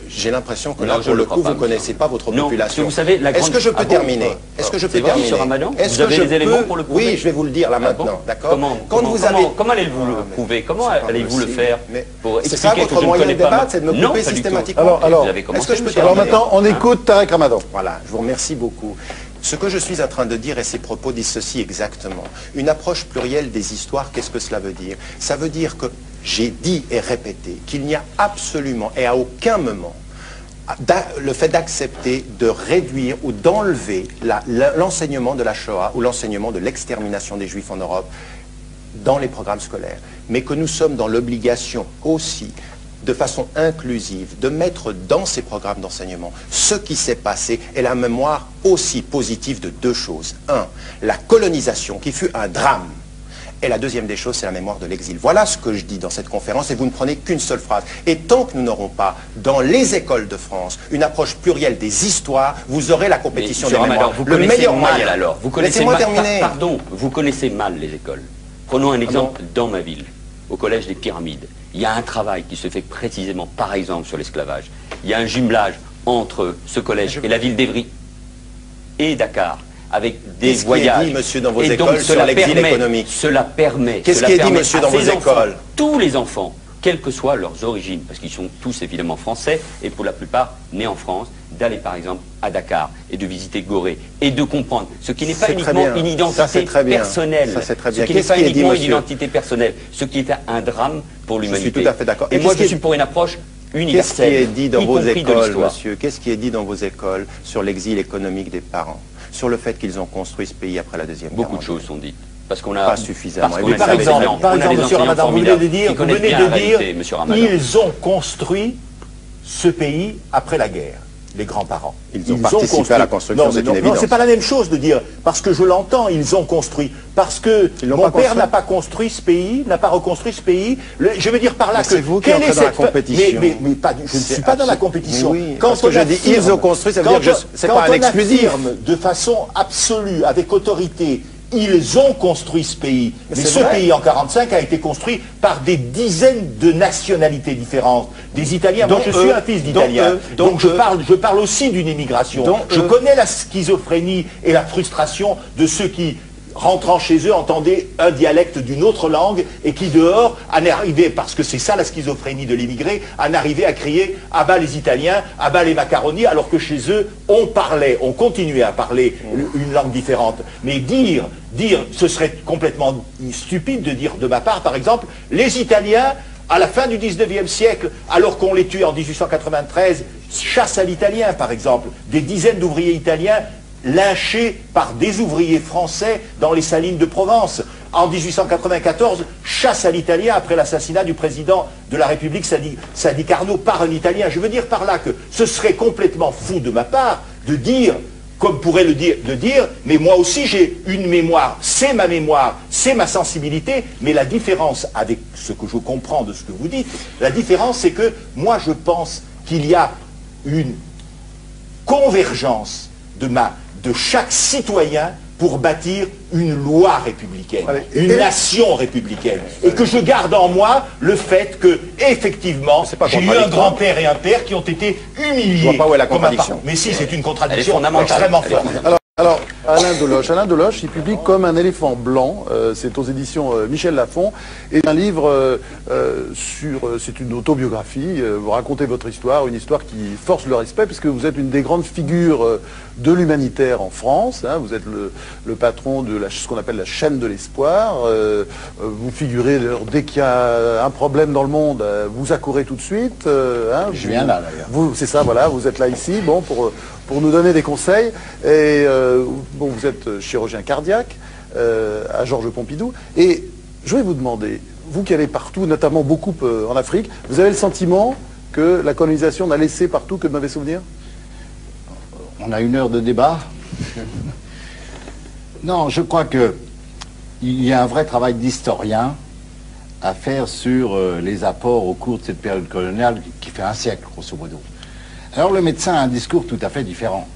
J'ai l'impression que là, pour le coup, vous ne connaissez pas votre population. Vous savez, est-ce que je peux terminer? Est-ce que je peux terminer? Monsieur Ramadan, vous avez les éléments pour le prouver? Oui, je vais vous le dire là maintenant, d'accord? Comment allez-vous le prouver? Comment allez-vous le faire pour expliquer que je ne connais pas? C'est ça votre moyen de débattre, c'est de me couper systématiquement. Alors, est-ce que je peux terminer? Alors maintenant, on écoute Tarek Ramadan. Voilà, je vous remercie beaucoup. Ce que je suis en train de dire, et ces propos disent ceci exactement. Une approche plurielle des histoires, qu'est-ce que cela veut dire? Ça veut dire que j'ai dit et répété qu'il n'y a absolument et à aucun moment le fait d'accepter de réduire ou d'enlever l'enseignement de la Shoah ou l'enseignement de l'extermination des Juifs en Europe dans les programmes scolaires, mais que nous sommes dans l'obligation aussi, de façon inclusive, de mettre dans ces programmes d'enseignement ce qui s'est passé et la mémoire aussi positive de deux choses. Un, la colonisation qui fut un drame. Et la deuxième des choses, c'est la mémoire de l'exil. Voilà ce que je dis dans cette conférence, et vous ne prenez qu'une seule phrase. Et tant que nous n'aurons pas, dans les écoles de France, une approche plurielle des histoires, vous aurez la compétition des mémoires. Le meilleur moyen, alors. Laissez-moi terminer. Pardon, vous connaissez mal les écoles. Prenons un exemple dans ma ville, au collège des Pyramides. Il y a un travail qui se fait précisément, par exemple, sur l'esclavage. Il y a un jumelage entre ce collège et la ville d'Evry et Dakar, avec des voyages. Qu'est-ce qui est dit, monsieur, dans vos écoles sur l'exil économique? Cela permet. Qu'est-ce qui est dit, monsieur, dans vos écoles? Tous les enfants, quelles que soient leurs origines, parce qu'ils sont tous évidemment français, et pour la plupart nés en France, d'aller par exemple à Dakar et de visiter Gorée et de comprendre ce qui n'est pas uniquement une identité personnelle, ce qui n'est pas uniquement une identité personnelle, ce qui est un drame pour l'humanité. Je suis tout à fait d'accord. Et moi je suis pour une approche universelle. Qu'est-ce qui est dit dans vos écoles, monsieur? Qu'est-ce qui est dit dans vos écoles sur l'exil économique des parents, sur le fait qu'ils ont construit ce pays après la Deuxième Guerre mondiale? Beaucoup de choses sont dites. Parce qu'on a pas suffisamment. Par exemple, monsieur Ramadan, vous venez de dire, ils ont construit ce pays après la guerre, les grands-parents. Ils ont participé à la construction, c'est une évidence. Non, c'est pas la même chose de dire, parce que je l'entends, ils ont construit. Parce que mon père n'a pas construit ce pays, n'a pas reconstruit ce pays. Je veux dire par là que... C'est vous qui entrez dans la compétition. Mais je ne suis pas dans la compétition. Oui, quand on dit ils ont construit, ça veut dire que c'est pas un exclusif. Quand on affirme de façon absolue, avec autorité, ils ont construit ce pays. Mais ce pays en 1945 a été construit par des dizaines de nationalités différentes. Des Italiens, moi je suis un fils d'Italien. Donc je parle aussi d'une immigration. Je connais la schizophrénie et la frustration de ceux qui, rentrant chez eux, entendaient un dialecte d'une autre langue et qui dehors en arrivaient, parce que c'est ça la schizophrénie de l'immigré, en arrivaient à crier « à bas les Italiens, à bas les macaronis », alors que chez eux, on continuait à parler une langue différente. Mais dire, ce serait complètement stupide de dire de ma part, par exemple, les Italiens, à la fin du 19e siècle, alors qu'on les tue en 1893, chasse à l'italien, par exemple, des dizaines d'ouvriers italiens lynchés par des ouvriers français dans les salines de Provence. En 1894, chasse à l'italien après l'assassinat du président de la République, Sadi Carnot, par un italien. Je veux dire par là que ce serait complètement fou de ma part de dire, comme pourrait le dire, mais moi aussi j'ai une mémoire, c'est ma sensibilité, mais la différence avec ce que je comprends de ce que vous dites, la différence c'est que moi je pense qu'il y a une convergence de chaque citoyen pour bâtir une loi républicaine, une nation républicaine. Et que je garde en moi le fait que, effectivement, j'ai eu un grand-père et un père qui ont été humiliés. Je vois pas où est la contradiction. Mais si, c'est une contradiction extrêmement forte. Alors, Alain Deloche, il publie Comme un éléphant blanc, c'est aux éditions Michel Lafon, et un livre c'est une autobiographie, vous racontez votre histoire, une histoire qui force le respect, puisque vous êtes une des grandes figures de l'humanitaire en France, hein, vous êtes le patron de ce qu'on appelle la chaîne de l'espoir, vous figurez, dès qu'il y a un problème dans le monde, vous accourez tout de suite. Je viens là, d'ailleurs. C'est ça, voilà, vous êtes là ici, bon, pour nous donner des conseils. Et bon, vous êtes chirurgien cardiaque à Georges Pompidou. Et je vais vous demander, vous qui allez partout, notamment beaucoup en Afrique, vous avez le sentiment que la colonisation n'a laissé partout que de mauvais souvenirs? On a 1 heure de débat. Non, je crois qu'il y a un vrai travail d'historien à faire sur les apports au cours de cette période coloniale qui fait un siècle, grosso modo. Alors le médecin a un discours tout à fait différent.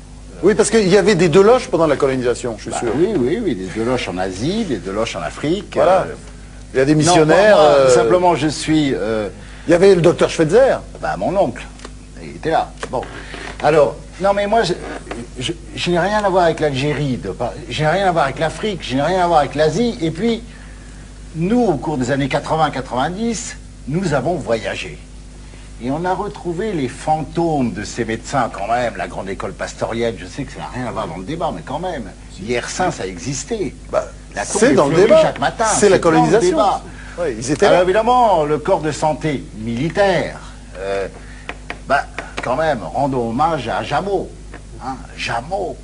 Oui, parce qu'il y avait des Deloches pendant la colonisation, je suis sûr. Oui, des Deloches en Asie, des Deloches en Afrique. Voilà. Il y a des missionnaires... Non, moi, simplement, je suis... Il y avait le docteur Schweitzer. Mon oncle, il était là. Bon, alors, non mais moi, je n'ai rien à voir avec l'Algérie, je n'ai rien à voir avec l'Afrique, je n'ai rien à voir avec l'Asie, et puis, nous, au cours des années 80-90, nous avons voyagé. Et on a retrouvé les fantômes de ces médecins quand même, la grande école pastorienne, je sais que ça n'a rien à voir dans le débat, mais quand même, Yersin, ça existait. C'est dans le débat, chaque matin, c'est la colonisation. Oui, ils étaient alors là. Évidemment, le corps de santé militaire, quand même, rendons hommage à Jameau. Hein, Jameau,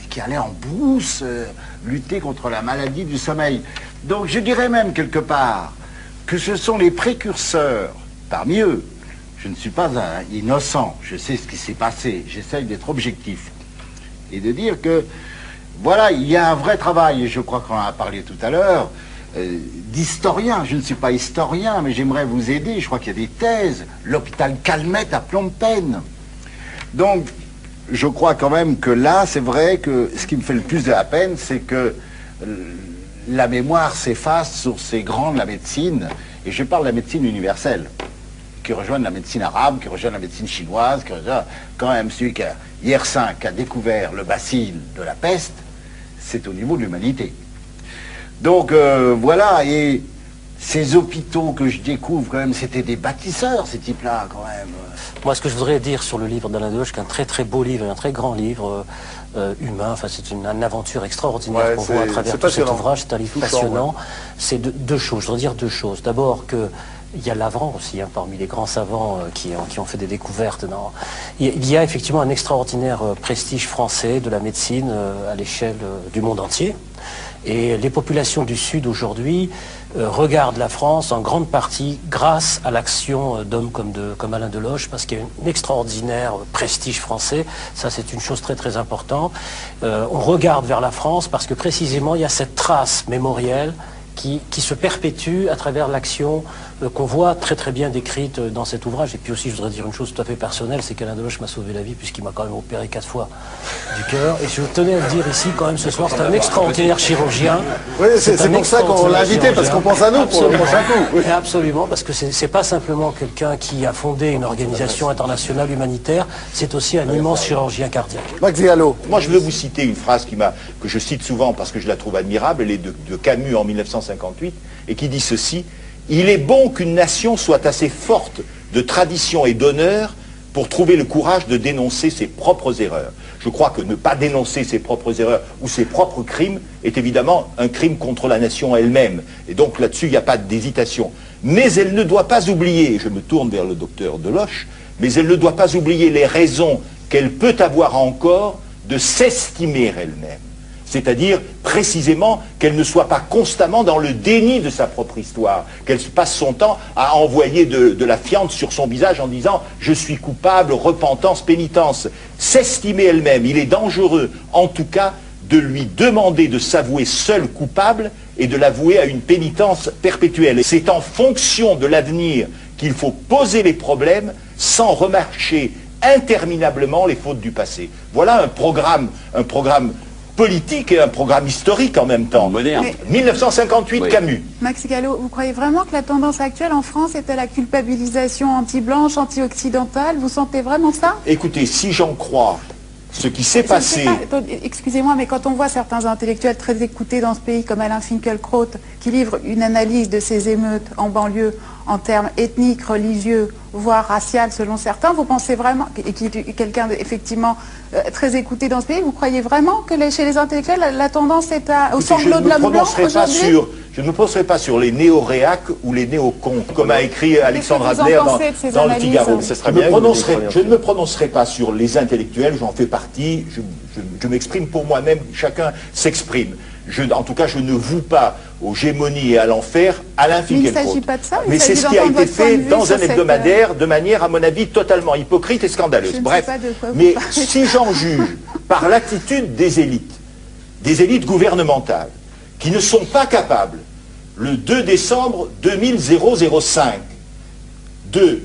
qui allait en brousse lutter contre la maladie du sommeil. Donc je dirais même quelque part que ce sont les précurseurs, parmi eux. Je ne suis pas innocent, je sais ce qui s'est passé, j'essaye d'être objectif. Et de dire que, voilà, il y a un vrai travail, et je crois qu'on en a parlé tout à l'heure, d'historien. Je ne suis pas historien, mais j'aimerais vous aider. Je crois qu'il y a des thèses. L'hôpital Calmette à Phnom Penh. Donc, je crois quand même que là, c'est vrai que ce qui me fait le plus de la peine, c'est que la mémoire s'efface sur ces grands de la médecine, et je parle de la médecine universelle, qui rejoignent la médecine arabe, qui rejoignent la médecine chinoise, qui rejoignent quand même celui qui a, Yersin, qui a découvert le bacille de la peste, c'est au niveau de l'humanité. Donc voilà, et ces hôpitaux que je découvre quand même, c'était des bâtisseurs, ces types-là quand même. Moi, ce que je voudrais dire sur le livre d'Alain Deloche, qui est un très très beau livre, un très grand livre humain, enfin c'est une aventure extraordinaire qu'on voit à travers tout cet ouvrage, c'est un livre passionnant. C'est deux choses, je voudrais dire 2 choses. D'abord que il y a Lavran aussi, hein, parmi les grands savants qui ont fait des découvertes. Il y a effectivement un extraordinaire prestige français de la médecine à l'échelle du monde entier. Et les populations du Sud aujourd'hui regardent la France en grande partie grâce à l'action d'hommes comme Alain Deloche, parce qu'il y a un extraordinaire prestige français. Ça, c'est une chose très très importante. On regarde vers la France parce que précisément il y a cette trace mémorielle qui se perpétue à travers l'action qu'on voit très très bien décrite dans cet ouvrage. Et puis aussi, je voudrais dire une chose tout à fait personnelle, c'est qu'Alain Deloche m'a sauvé la vie puisqu'il m'a quand même opéré 4 fois du cœur. Et je tenais à le dire ici quand même ce soir, c'est un extraordinaire chirurgien. Oui, c'est pour ça qu'on l'a invité, parce qu'on pense à nous pour le prochain coup. Oui. Absolument, parce que c'est pas simplement quelqu'un qui a fondé une organisation internationale humanitaire, c'est aussi un immense chirurgien cardiaque. Max Gallo. Moi, je veux vous citer une phrase que je cite souvent parce que je la trouve admirable. Elle est de Camus en 1958 et qui dit ceci: il est bon qu'une nation soit assez forte de tradition et d'honneur pour trouver le courage de dénoncer ses propres erreurs. Je crois que ne pas dénoncer ses propres erreurs ou ses propres crimes est évidemment un crime contre la nation elle-même. Et donc là-dessus, il n'y a pas d'hésitation. Mais elle ne doit pas oublier, et je me tourne vers le docteur Deloche, mais elle ne doit pas oublier les raisons qu'elle peut avoir encore de s'estimer elle-même. C'est-à-dire, précisément, qu'elle ne soit pas constamment dans le déni de sa propre histoire, qu'elle passe son temps à envoyer de la fiente sur son visage en disant « je suis coupable, repentance, pénitence ». S'estimer elle-même, il est dangereux, en tout cas, de lui demander de s'avouer seule coupable et de l'avouer à une pénitence perpétuelle. C'est en fonction de l'avenir qu'il faut poser les problèmes sans remarcher interminablement les fautes du passé. Voilà un programme politique et un programme historique en même temps. Moderne. 1958, oui. Camus. Max Gallo, vous croyez vraiment que la tendance actuelle en France est à la culpabilisation anti-blanche, anti-occidentale? Vous sentez vraiment ça? Écoutez, si j'en crois ce qui s'est passé... Excusez-moi, mais quand on voit certains intellectuels très écoutés dans ce pays, comme Alain Finkielkraut, qui livre une analyse de ces émeutes en banlieue en termes ethniques, religieux, voire raciales selon certains, vous pensez vraiment, et qui est quelqu'un effectivement très écouté dans ce pays, vous croyez vraiment que chez les intellectuels, la tendance est au sanglot de l'homme blanc aujourd'hui ? Je ne me prononcerai pas sur les néo-réacs ou les néo-cons, comme a écrit Alexandre Adler dans le Figaro. Je ne me prononcerai pas sur les intellectuels, j'en fais partie, je m'exprime pour moi-même, chacun s'exprime. En tout cas, je ne voue pas aux gémonies et à l'enfer Alain Finkielkraut. Mais il ne s'agit pas de ça. Mais c'est ce qui a été fait dans un hebdomadaire de manière, à mon avis, totalement hypocrite et scandaleuse. Bref, mais si j'en juge par l'attitude des élites gouvernementales, qui ne sont pas capables, le 2 décembre 2005, de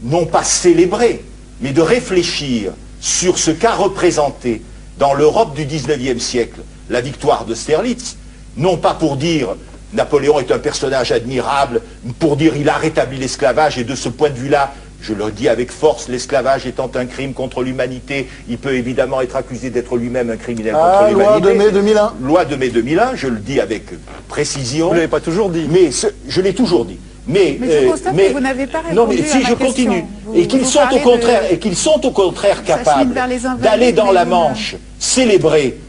non pas célébrer, mais de réfléchir sur ce qu'a représenté dans l'Europe du 19e siècle la victoire d'Austerlitz, non pas pour dire Napoléon est un personnage admirable, pour dire il a rétabli l'esclavage, et de ce point de vue-là, je le dis avec force, l'esclavage étant un crime contre l'humanité, il peut évidemment être accusé d'être lui-même un criminel contre l'humanité. Loi de mai 2001. Loi de mai 2001, je le dis avec précision. Vous ne l'avez pas toujours dit. Mais je l'ai toujours dit. Mais je constate que vous n'avez pas répondu. Non, mais si je continue, et qu'ils sont au contraire capables d'aller dans la Manche célébrer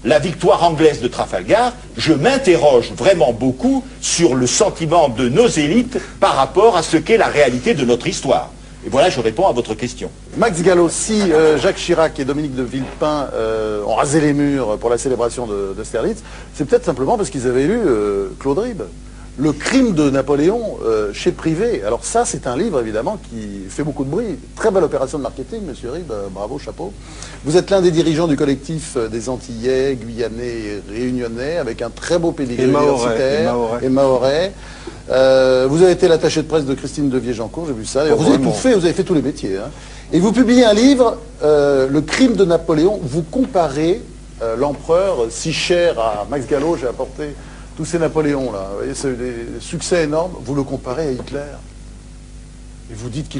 la victoire anglaise de Trafalgar, je m'interroge vraiment beaucoup sur le sentiment de nos élites par rapport à ce qu'est la réalité de notre histoire. Et voilà, je réponds à votre question. Max Gallo, si Jacques Chirac et Dominique de Villepin ont rasé les murs pour la célébration d'Austerlitz, c'est peut-être simplement parce qu'ils avaient lu Claude Ribes. Le crime de Napoléon chez Privé. Alors ça, c'est un livre, évidemment, qui fait beaucoup de bruit. Très belle opération de marketing, monsieur Ribes, bravo, chapeau. Vous êtes l'un des dirigeants du collectif des Antillais, Guyanais et Réunionnais, avec un très beau pédigré universitaire. Et Mahorais. Vous avez été l'attaché de presse de Christine Devier-Jancourt, j'ai vu ça. Vous avez tout fait, vous avez fait tous les métiers. Hein. Et vous publiez un livre, Le crime de Napoléon. Vous comparez l'empereur, si cher à Max Gallo, j'ai apporté tous ces Napoléons-là, vous voyez, c'est des succès énormes, vous le comparez à Hitler. Et vous dites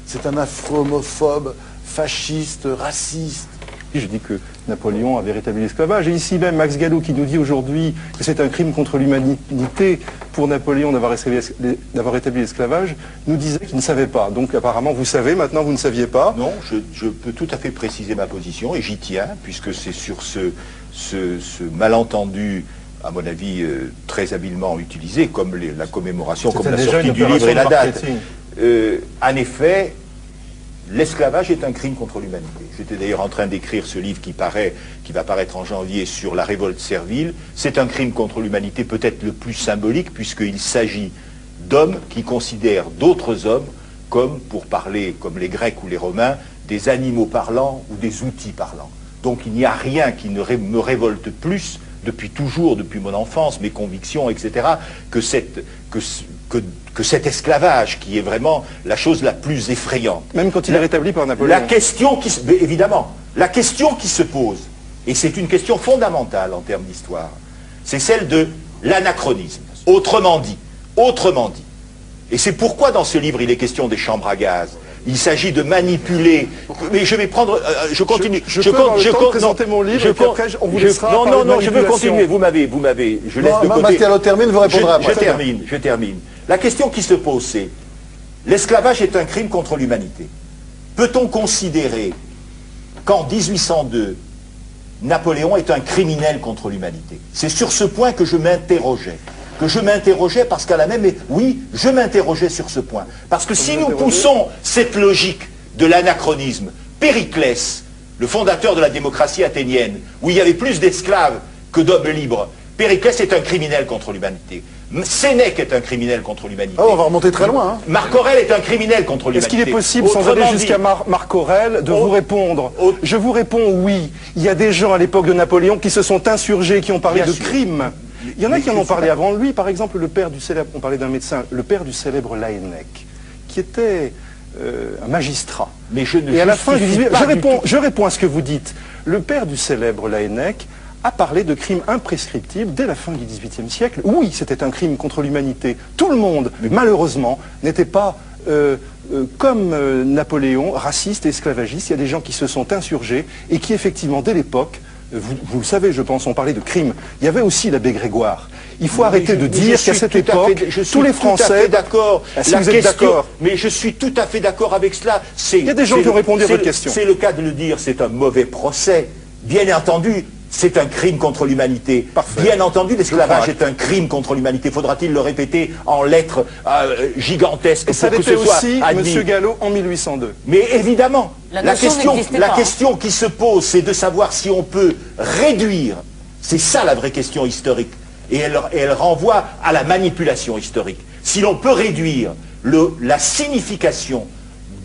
c'est un afro-homophobe, fasciste, raciste. Je dis que Napoléon avait rétabli l'esclavage. Et ici même, Max Gallo qui nous dit aujourd'hui que c'est un crime contre l'humanité pour Napoléon d'avoir rétabli l'esclavage, nous disait qu'il ne savait pas. Donc apparemment, vous savez, maintenant vous ne saviez pas. Non, je peux tout à fait préciser ma position, et j'y tiens, puisque c'est sur ce malentendu, à mon avis, très habilement utilisé, comme la commémoration, comme la sortie du livre et la date. En effet, l'esclavage est un crime contre l'humanité. J'étais d'ailleurs en train d'écrire ce livre qui va paraître en janvier sur la révolte servile. C'est un crime contre l'humanité peut-être le plus symbolique, puisqu'il s'agit d'hommes qui considèrent d'autres hommes comme, pour parler comme les Grecs ou les Romains, des animaux parlants ou des outils parlants. Donc il n'y a rien qui me révolte plus depuis toujours, depuis mon enfance, mes convictions, etc., que cet esclavage qui est vraiment la chose la plus effrayante. Même quand il est rétabli par Napoléon. Évidemment, la question qui se pose, et c'est une question fondamentale en termes d'histoire, c'est celle de l'anachronisme. Autrement dit, et c'est pourquoi dans ce livre il est question des chambres à gaz. Il s'agit de manipuler. Mais je vais prendre. Je continue. Je peux présenter mon livre. Et puis après, on vous laissera. Non, je veux continuer. Vous m'avez. Je laisse de côté. Martial termine, vous répondrez après. Je termine. La question qui se pose, c'est l'esclavage est un crime contre l'humanité. Peut-on considérer qu'en 1802, Napoléon est un criminel contre l'humanité? C'est sur ce point que je m'interrogeais. Parce qu'à la même... Oui, je m'interrogeais sur ce point. Parce que si nous poussons cette logique de l'anachronisme, Périclès, le fondateur de la démocratie athénienne, où il y avait plus d'esclaves que d'hommes libres, Périclès est un criminel contre l'humanité. Sénèque est un criminel contre l'humanité. Oh, on va remonter très loin. Hein. Marc Aurèle est un criminel contre l'humanité. Est-ce qu'il est possible, sans aller jusqu'à Marc Aurèle, de vous répondre? Je vous réponds oui. Il y a des gens à l'époque de Napoléon qui se sont insurgés, qui ont parlé de crimes. Il y en a qui en ont parlé avant lui, par exemple le père du célèbre, on parlait d'un médecin, le père du célèbre Laennec, qui était un magistrat. Mais je ne Et à la fin, je réponds à ce que vous dites. Le père du célèbre Laennec a parlé de crimes imprescriptibles dès la fin du XVIIIe siècle. Oui, c'était un crime contre l'humanité. Tout le monde, malheureusement, n'était pas comme Napoléon, racistes et esclavagistes. Il y a des gens qui se sont insurgés et qui, effectivement, dès l'époque, vous le savez, je pense, on parlait de crimes. Il y avait aussi l'abbé Grégoire. Il faut arrêter de dire qu'à cette époque, tous les Français... d'accord. Si vous êtes d'accord. Mais je suis tout à fait d'accord avec cela. Il y a des gens qui ont répondu à votre question. C'est le cas de le dire, c'est un mauvais procès. Bien entendu, c'est un crime contre l'humanité. Bien entendu, l'esclavage est un crime contre l'humanité. Faudra-t-il le répéter en lettres gigantesques pour que ce soit admis. Ça l'était aussi, M. Gallo, en 1802. Mais évidemment, la question qui se pose, c'est de savoir si on peut réduire. C'est ça la vraie question historique. Et elle renvoie à la manipulation historique. Si l'on peut réduire la signification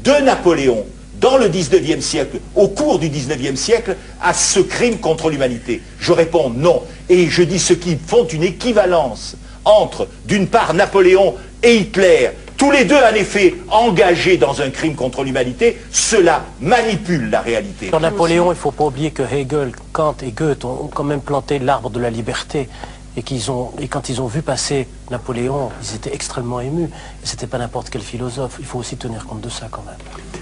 de Napoléon dans le 19e siècle, au cours du 19e siècle, à ce crime contre l'humanité. Je réponds non. Et je dis ceux qui font une équivalence entre, d'une part, Napoléon et Hitler, tous les deux, en effet, engagés dans un crime contre l'humanité, cela manipule la réalité. Sur Napoléon, il ne faut pas oublier que Hegel, Kant et Goethe ont quand même planté l'arbre de la liberté. Et quand ils ont vu passer Napoléon, ils étaient extrêmement émus. Et c'était pas n'importe quel philosophe. Il faut aussi tenir compte de ça quand même.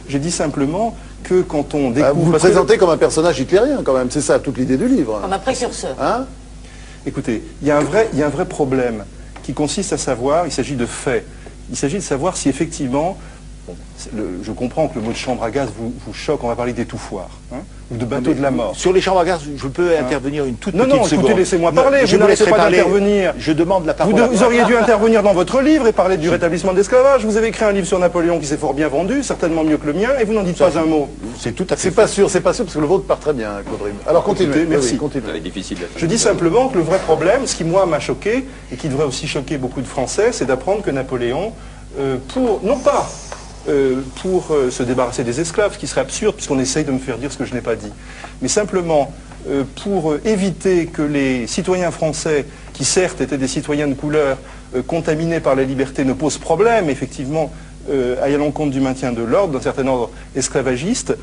J'ai dit simplement que quand on découvre... vous vous présentez comme un personnage hitlérien quand même, c'est ça toute l'idée du livre. Comme un précurseur. Hein? Écoutez, il y a un vrai problème qui consiste à savoir, il s'agit de faits, il s'agit de savoir si effectivement, je comprends que le mot de chambre à gaz vous choque, on va parler d'étouffoir, hein, ou de bateau de la mort. Sur les chambres à gaz, je peux intervenir une toute petite seconde. Non, écoutez, laissez-moi parler, vous n'arrêtez pas d'intervenir. Je demande la parole. Vous auriez dû intervenir dans votre livre et parler du rétablissement de l'esclavage. Vous avez écrit un livre sur Napoléon qui s'est fort bien vendu, certainement mieux que le mien, et vous n'en dites pas un mot. C'est tout à fait. C'est pas sûr, parce que le vôtre part très bien, Caudry. Alors continuez, merci. Oui, continuez. C'est difficile. Je dis simplement que le vrai problème, ce qui moi m'a choqué, et qui devrait aussi choquer beaucoup de Français, c'est d'apprendre que Napoléon, non pas pour se débarrasser des esclaves, ce qui serait absurde puisqu'on essaye de me faire dire ce que je n'ai pas dit, mais simplement pour éviter que les citoyens français, qui certes étaient des citoyens de couleur, contaminés par la liberté, ne posent problème, effectivement, à l'encontre du maintien de l'ordre, d'un certain ordre esclavagiste,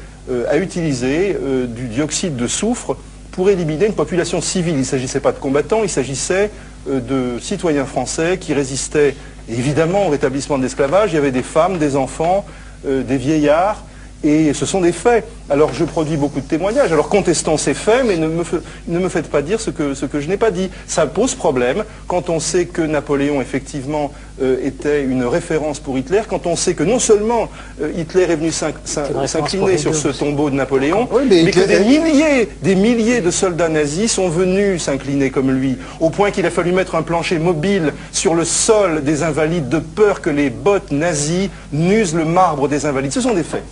a utilisé du dioxyde de soufre pour éliminer une population civile. Il ne s'agissait pas de combattants, il s'agissait de citoyens français qui résistaient évidemment au rétablissement de l'esclavage. Il y avait des femmes, des enfants, des vieillards, et ce sont des faits. Alors je produis beaucoup de témoignages, alors contestons ces faits, mais ne me faites pas dire ce que je n'ai pas dit. Ça pose problème quand on sait que Napoléon, effectivement, était une référence pour Hitler, quand on sait que non seulement Hitler est venu s'incliner sur ce tombeau de Napoléon, oui, mais que des milliers de soldats nazis sont venus s'incliner comme lui, au point qu'il a fallu mettre un plancher mobile sur le sol des Invalides de peur que les bottes nazies n'usent le marbre des Invalides. Ce sont des faits.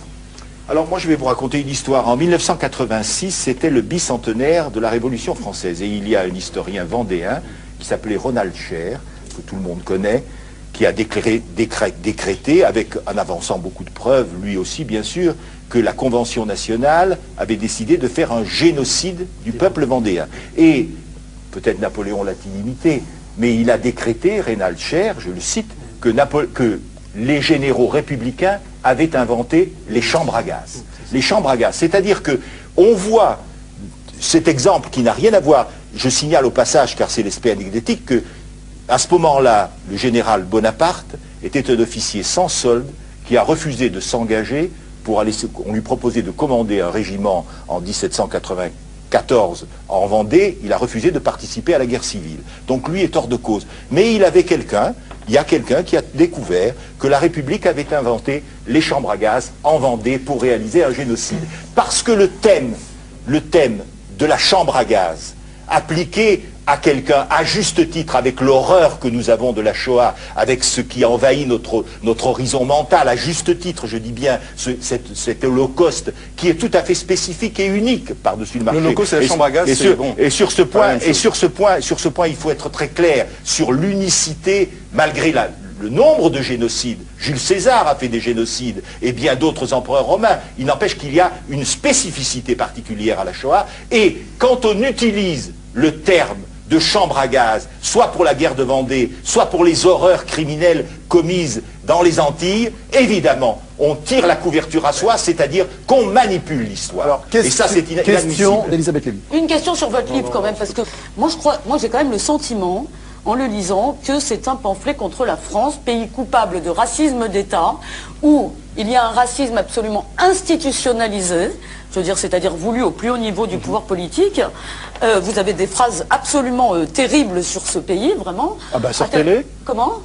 Alors moi je vais vous raconter une histoire. En 1986, c'était le bicentenaire de la Révolution française. Et il y a un historien vendéen qui s'appelait Ronald Cher, que tout le monde connaît, qui a décrété, en avançant beaucoup de preuves, lui aussi bien sûr, que la Convention nationale avait décidé de faire un génocide du peuple vendéen. Et peut-être Napoléon l'a-t-il imité, mais il a décrété, Ronald Cher, je le cite, que les généraux républicains avaient inventé les chambres à gaz. Les chambres à gaz, c'est-à-dire que on voit cet exemple qui n'a rien à voir, je signale au passage, car c'est l'aspect anecdotique, que à ce moment-là, le général Bonaparte était un officier sans solde qui a refusé de s'engager pour aller, on lui proposait de commander un régiment en 1794 en Vendée, il a refusé de participer à la guerre civile. Donc lui est hors de cause. Mais il y a quelqu'un qui a découvert que la République avait inventé les chambres à gaz en Vendée pour réaliser un génocide. Parce que le thème de la chambre à gaz, appliqué à quelqu'un à juste titre, avec l'horreur que nous avons de la Shoah, avec ce qui envahit notre horizon mental, à juste titre, je dis bien, cet holocauste qui est tout à fait spécifique et unique par-dessus le marché. L'holocauste, c'est la chambre à gaz, et sur ce point, il faut être très clair sur l'unicité, malgré le nombre de génocides. Jules César a fait des génocides, et bien d'autres empereurs romains. Il n'empêche qu'il y a une spécificité particulière à la Shoah, et quand on utilise le terme de chambre à gaz, soit pour la guerre de Vendée, soit pour les horreurs criminelles commises dans les Antilles, évidemment, on tire la couverture à soi, c'est-à-dire qu'on manipule l'histoire. Et ça, c'est inadmissible. Elisabeth Lévy. Une question sur votre livre quand même, parce que moi j'ai quand même le sentiment en le lisant que c'est un pamphlet contre la France, pays coupable de racisme d'État, où il y a un racisme absolument institutionnalisé, je veux dire, c'est-à-dire voulu au plus haut niveau du pouvoir politique. Vous avez des phrases absolument terribles sur ce pays, vraiment. Ah bah sortez-les. Comment?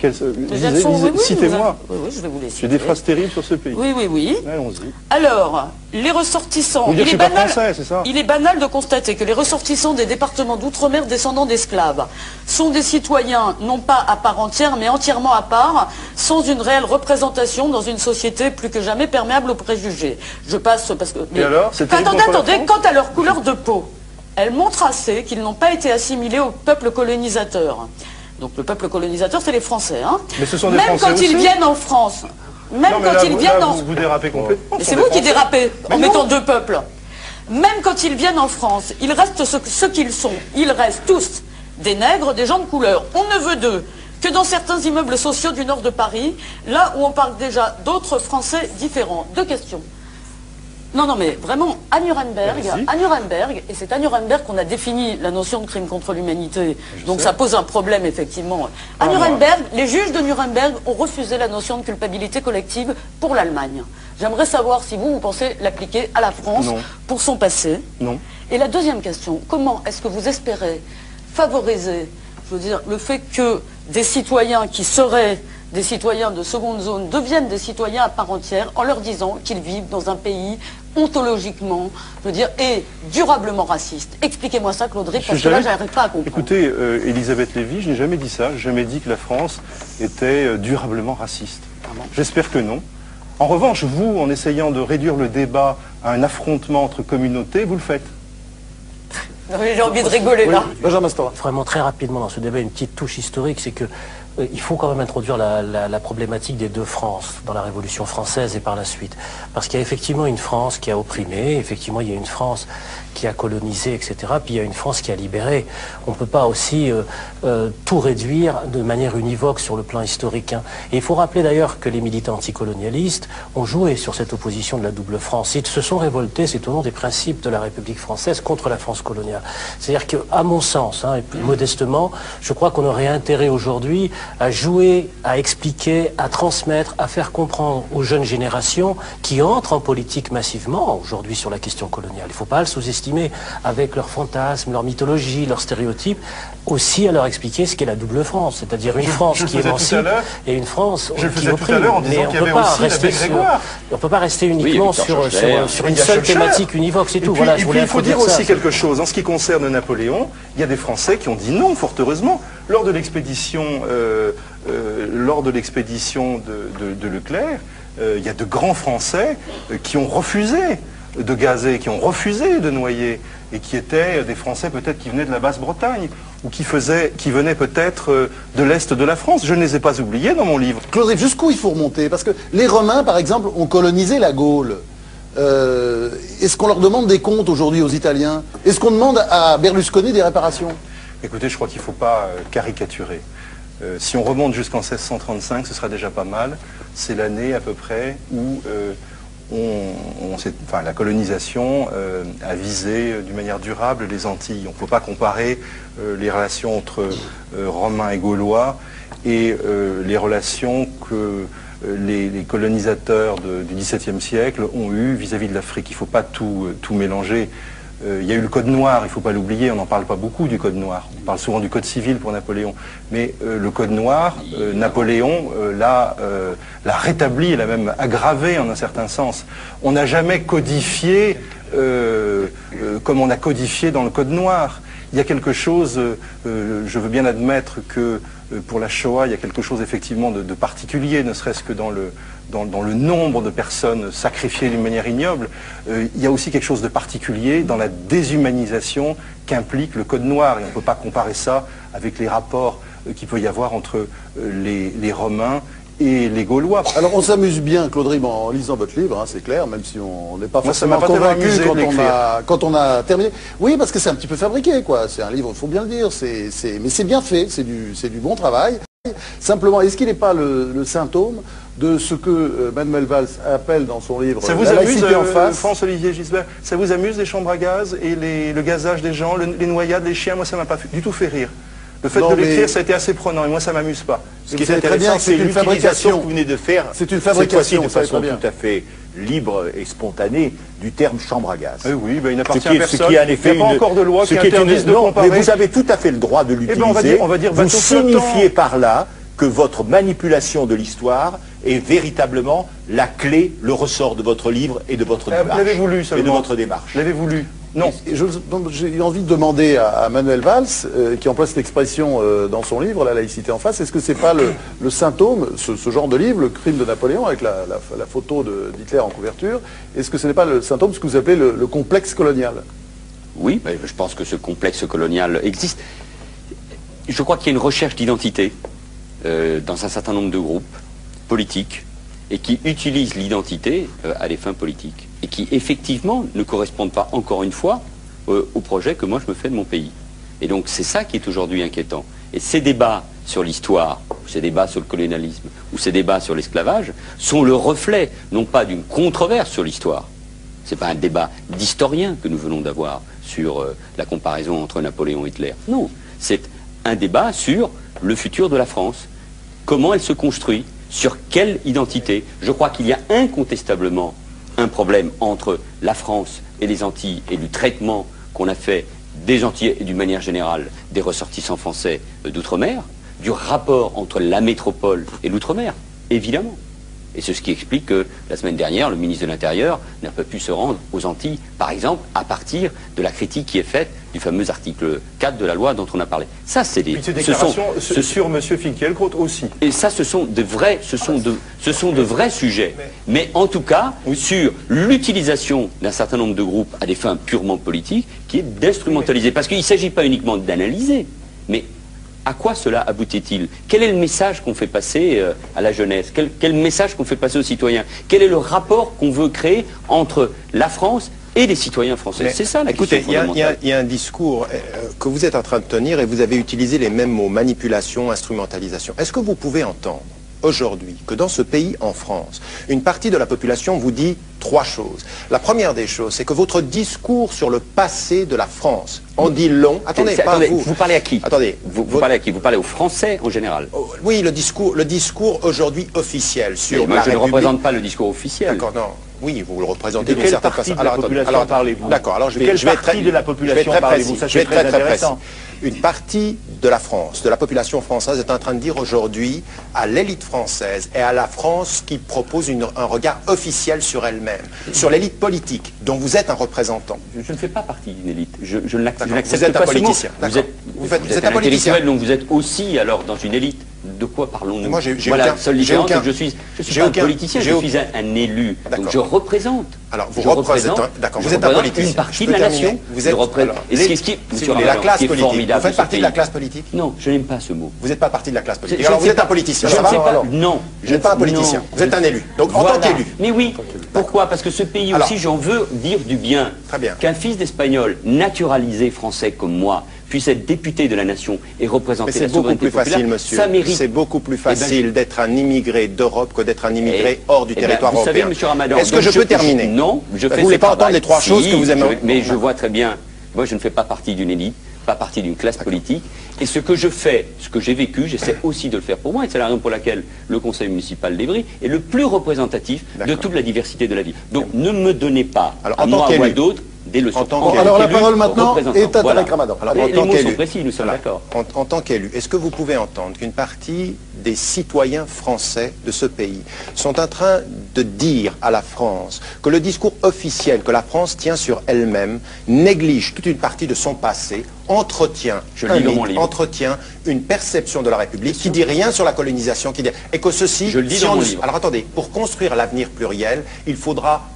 Citez-moi. Oui, je vais vous les citer. J'ai des phrases terribles sur ce pays. Oui. Allons-y. Alors, les ressortissants... Vous dire que je suis pas français, c'est ça? Il est banal de constater que les ressortissants des départements d'outre-mer descendants d'esclaves sont des citoyens, non pas à part entière, mais entièrement à part, sans une réelle représentation dans une société plus que jamais perméable aux préjugés. Je passe parce que... Et alors, attendez, quant à leur couleur de peau, elles montrent assez qu'ils n'ont pas été assimilés au peuple colonisateur. Donc le peuple colonisateur, c'est les Français. Hein. Mais ce sont des Même Français quand aussi. ils viennent en France. Même non, quand ils viennent en... Vous dérapez complètement. C'est vous qui dérapez en mettant deux peuples. Même quand ils viennent en France, ils restent ce qu'ils sont. Ils restent tous des nègres, des gens de couleur. On ne veut d'eux que dans certains immeubles sociaux du nord de Paris, là où on parle déjà d'autres Français différents. Deux questions. Non, mais vraiment, à Nuremberg, et c'est à Nuremberg qu'on a défini la notion de crime contre l'humanité, donc ça pose un problème, effectivement. À Nuremberg, les juges de Nuremberg ont refusé la notion de culpabilité collective pour l'Allemagne. J'aimerais savoir si vous pensez l'appliquer à la France pour son passé. Non. Et la deuxième question, comment est-ce que vous espérez favoriser, je veux dire, le fait que des citoyens qui seraient des citoyens de seconde zone deviennent des citoyens à part entière en leur disant qu'ils vivent dans un pays ontologiquement, je veux dire, et durablement raciste. Expliquez-moi ça, Claude Rib, parce que là, j'arrive pas à comprendre. Écoutez, Elisabeth Lévy, je n'ai jamais dit ça. Je n'ai jamais dit que la France était durablement raciste. J'espère que non. En revanche, vous, en essayant de réduire le débat à un affrontement entre communautés, vous le faites. J'ai envie de rigoler, là. Benjamin Stora. Vraiment, très rapidement, dans ce débat, une petite touche historique, c'est que il faut quand même introduire la problématique des deux France dans la Révolution française et par la suite. Parce qu'il y a effectivement une France qui a opprimé, effectivement il y a une France qui a colonisé, etc. Puis il y a une France qui a libéré. On ne peut pas aussi tout réduire de manière univoque sur le plan historique. Hein. Et il faut rappeler d'ailleurs que les militants anticolonialistes ont joué sur cette opposition de la double France. Ils se sont révoltés, c'est au nom des principes de la République française contre la France coloniale. C'est-à-dire qu'à mon sens, hein, et plus modestement, je crois qu'on aurait intérêt aujourd'hui à jouer, à expliquer, à transmettre, à faire comprendre aux jeunes générations qui entrent en politique massivement aujourd'hui sur la question coloniale. Il ne faut pas le sous-estimer avec leurs fantasmes, leur mythologie, leurs stéréotypes, aussi à leur expliquer ce qu'est la double France, c'est-à-dire une France qui émancipe et une France qui opprime. Mais on ne peut pas rester uniquement sur une seule thématique univoque, c'est tout. Voilà, et puis il faut dire aussi quelque chose. En ce qui concerne Napoléon, il y a des Français qui ont dit non, fort heureusement, lors de l'expédition de Leclerc. Il y a de grands Français qui ont refusé de gazer, qui ont refusé de noyer, et qui étaient des Français peut-être qui venaient de la Basse-Bretagne, ou qui venaient peut-être de l'Est de la France. Je ne les ai pas oubliés dans mon livre. Claude Rib, jusqu'où il faut remonter? Parce que les Romains, par exemple, ont colonisé la Gaule. Est-ce qu'on leur demande des comptes aujourd'hui aux Italiens? Est-ce qu'on demande à Berlusconi des réparations? Écoutez, je crois qu'il ne faut pas caricaturer. Si on remonte jusqu'en 1635, ce sera déjà pas mal. C'est l'année à peu près où la colonisation a visé d'une manière durable les Antilles. On ne peut pas comparer les relations entre Romains et Gaulois et les relations que les colonisateurs du XVIIe siècle ont eues vis-à-vis de l'Afrique. Il ne faut pas tout mélanger. Il y a eu le Code noir, il ne faut pas l'oublier, on n'en parle pas beaucoup du Code noir. On parle souvent du Code civil pour Napoléon. Mais le Code noir, Napoléon l'a rétabli et l'a même aggravé en un certain sens. On n'a jamais codifié comme on a codifié dans le Code noir. Il y a quelque chose, je veux bien admettre que pour la Shoah, il y a quelque chose effectivement de particulier, ne serait-ce que dans le nombre de personnes sacrifiées d'une manière ignoble. Il y a aussi quelque chose de particulier dans la déshumanisation qu'implique le Code noir. Et on ne peut pas comparer ça avec les rapports qu'il peut y avoir entre les Romains et les Gaulois. Alors on s'amuse bien, Claude Rib, en lisant votre livre, hein, c'est clair, même si on n'est pas forcément convaincu quand on a terminé. Oui, parce que c'est un petit peu fabriqué, quoi. C'est un livre, il faut bien le dire, mais c'est bien fait, c'est du bon travail. Simplement, est-ce qu'il n'est pas le symptôme de ce que Manuel Valls appelle dans son livre ça vous amuse, François-Olivier Gisbert, ça vous amuse les chambres à gaz et le gazage des gens, les noyades, les chiens? Moi, ça m'a pas du tout fait rire. Le fait de l'écrire, ça a été assez prenant, et moi ça m'amuse pas. Ce qui est intéressant, c'est l'utilisation que vous venez de faire, c'est une fabrication, de façon tout à fait libre et spontanée, du terme chambre à gaz. Oui, ben, il n'appartient à personne. Ce qui est en effet il n'y a pas encore de loi qui interdise de comparer. Mais vous avez tout à fait le droit de l'utiliser. On va dire vous signifiez par là que votre manipulation de l'histoire est véritablement la clé, le ressort de votre livre et de votre démarche. L'avez-vous lu et de votre démarche. L'avez-vous lu? Non. J'ai envie de demander à Manuel Valls, qui emploie cette expression dans son livre, La laïcité en face, est-ce que c'est pas le symptôme, ce genre de livre, Le crime de Napoléon, avec la photo d'Hitler en couverture, est-ce que ce n'est pas le symptôme de ce que vous appelez le complexe colonial? Oui, mais je pense que ce complexe colonial existe. Je crois qu'il y a une recherche d'identité dans un certain nombre de groupes politiques et qui utilisent l'identité à des fins politiques et qui effectivement ne correspondent pas encore une fois au projet que moi je me fais de mon pays. Et donc c'est ça qui est aujourd'hui inquiétant. Et ces débats sur l'histoire, ou ces débats sur le colonialisme, ou ces débats sur l'esclavage sont le reflet non pas d'une controverse sur l'histoire. C'est pas un débat d'historien que nous venons d'avoir sur la comparaison entre Napoléon et Hitler. Non, c'est un débat sur le futur de la France. Comment elle se construit, sur quelle identité. Je crois qu'il y a incontestablement un problème entre la France et les Antilles et du traitement qu'on a fait des Antillais et d'une manière générale des ressortissants français d'outre-mer, du rapport entre la métropole et l'outre-mer, évidemment. Et c'est ce qui explique que la semaine dernière, le ministre de l'Intérieur n'a pas pu se rendre aux Antilles, par exemple, à partir de la critique qui est faite du fameux article 4 de la loi dont on a parlé. Ça, c'est des... Ces déclarations sur M. Finkielkraut aussi. Et ça, ce sont de vrais sujets. Mais en tout cas, sur l'utilisation d'un certain nombre de groupes à des fins purement politiques, qui est d'instrumentaliser. Parce qu'il ne s'agit pas uniquement d'analyser, mais... à quoi cela aboutit-il? Quel est le message qu'on fait passer à la jeunesse? Quel message qu'on fait passer aux citoyens? Quel est le rapport qu'on veut créer entre la France et les citoyens français? C'est ça la question fondamentale. Il y a un discours que vous êtes en train de tenir et vous avez utilisé les mêmes mots, manipulation, instrumentalisation. Est-ce que vous pouvez entendre aujourd'hui que dans ce pays, en France, une partie de la population vous dit trois choses. La première des choses, c'est que votre discours sur le passé de la France en dit long. Attendez, vous parlez à qui? Attendez, vous parlez à qui? Vous parlez aux Français en général? Oui, le discours aujourd'hui officiel sur moi, je ne représente pas le discours officiel. D'accord, non. Oui, vous le représentez d'une certaine façon. De quelle partie de la population parlez-vous? D'accord, alors je vais être très de la population parlez-vous? Ça, c'est très intéressant. Une partie de la France, de la population française, est en train de dire aujourd'hui à l'élite française et à la France qui propose un regard officiel sur elle-même, sur l'élite politique dont vous êtes un représentant. Je ne fais pas partie d'une élite. Je n'accepte pas. Vous êtes un politicien. Vous êtes un politicien. Donc vous êtes aussi alors dans une élite. De quoi parlons-nous? Moi, voilà, la seule différence, c'est que je suis pas un politicien, je suis un élu. Donc je représente. Alors vous représentez, d'accord, vous êtes un politicien. Une partie de la nation. Vous êtes la classe politique. Vous faites partie de la classe politique? Non, je n'aime pas ce mot. Vous n'êtes pas partie de la classe politique. Alors vous êtes un politicien. Non. Vous n'êtes pas un politicien. Vous êtes un élu. Donc en tant qu'élu. Mais oui. Pourquoi? Parce que ce pays aussi, j'en veux dire du bien. Très bien. Qu'un fils d'Espagnol naturalisé français comme moi puisse être député de la nation et représenter la souveraineté populaire, facile, monsieur. Ça mérite. C'est beaucoup plus facile d'être un immigré d'Europe que d'être un immigré hors du territoire européen. Vous savez, monsieur Ramadan, est-ce que je peux terminer? Non, je fais. Vous ne voulez pas entendre les trois choses que vous aimez? Mais je vois très bien. Moi, je ne fais pas partie d'une élite, pas partie d'une classe politique. Et ce que je fais, ce que j'ai vécu, j'essaie aussi de le faire pour moi. Et c'est la raison pour laquelle le conseil municipal d'Évry est le plus représentatif de toute la diversité de la vie. Donc, ne me donnez pas, à moi ou à d'autres, des leçons. Alors la parole maintenant est à Tarek Ramadan. Les mots sont précis, nous sommes d'accord. En tant qu'élu, est-ce que vous pouvez entendre qu'une partie des citoyens français de ce pays sont en train de dire à la France que le discours officiel que la France tient sur elle-même néglige toute une partie de son passé, entretient une perception de la République qui dit rien sur la colonisation, et que ceci, je le dis dans mon livre. Alors attendez, pour construire l'avenir pluriel, il faudra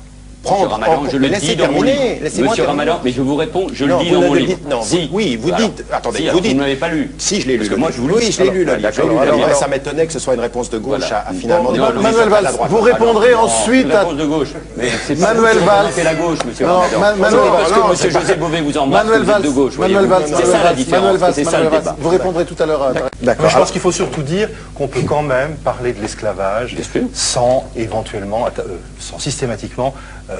prendre Ramadan, je le dis dans mon livre. Monsieur Ramadan, mais je vous réponds, je le dis dans mon livre. Non, oui, vous dites. Attendez, vous dites. Vous ne l'avez pas lu. Si, je l'ai lu. Parce que moi, je vous le dis. Oui, je l'ai lu. Alors, ça m'étonnait que ce soit une réponse de gauche à finalement. Manuel Valls, vous répondrez ensuite à. Réponse de gauche. Mais c'est Manuel Valls. C'est la gauche, monsieur Ramadan. Parce que monsieur José Bové vous embrasse, vous êtes de gauche. C'est ça la différence. C'est ça le débat. Vous répondrez tout à l'heure. D'accord. Je pense qu'il faut surtout dire qu'on peut quand même parler de l'esclavage sans éventuellement, sans systématiquement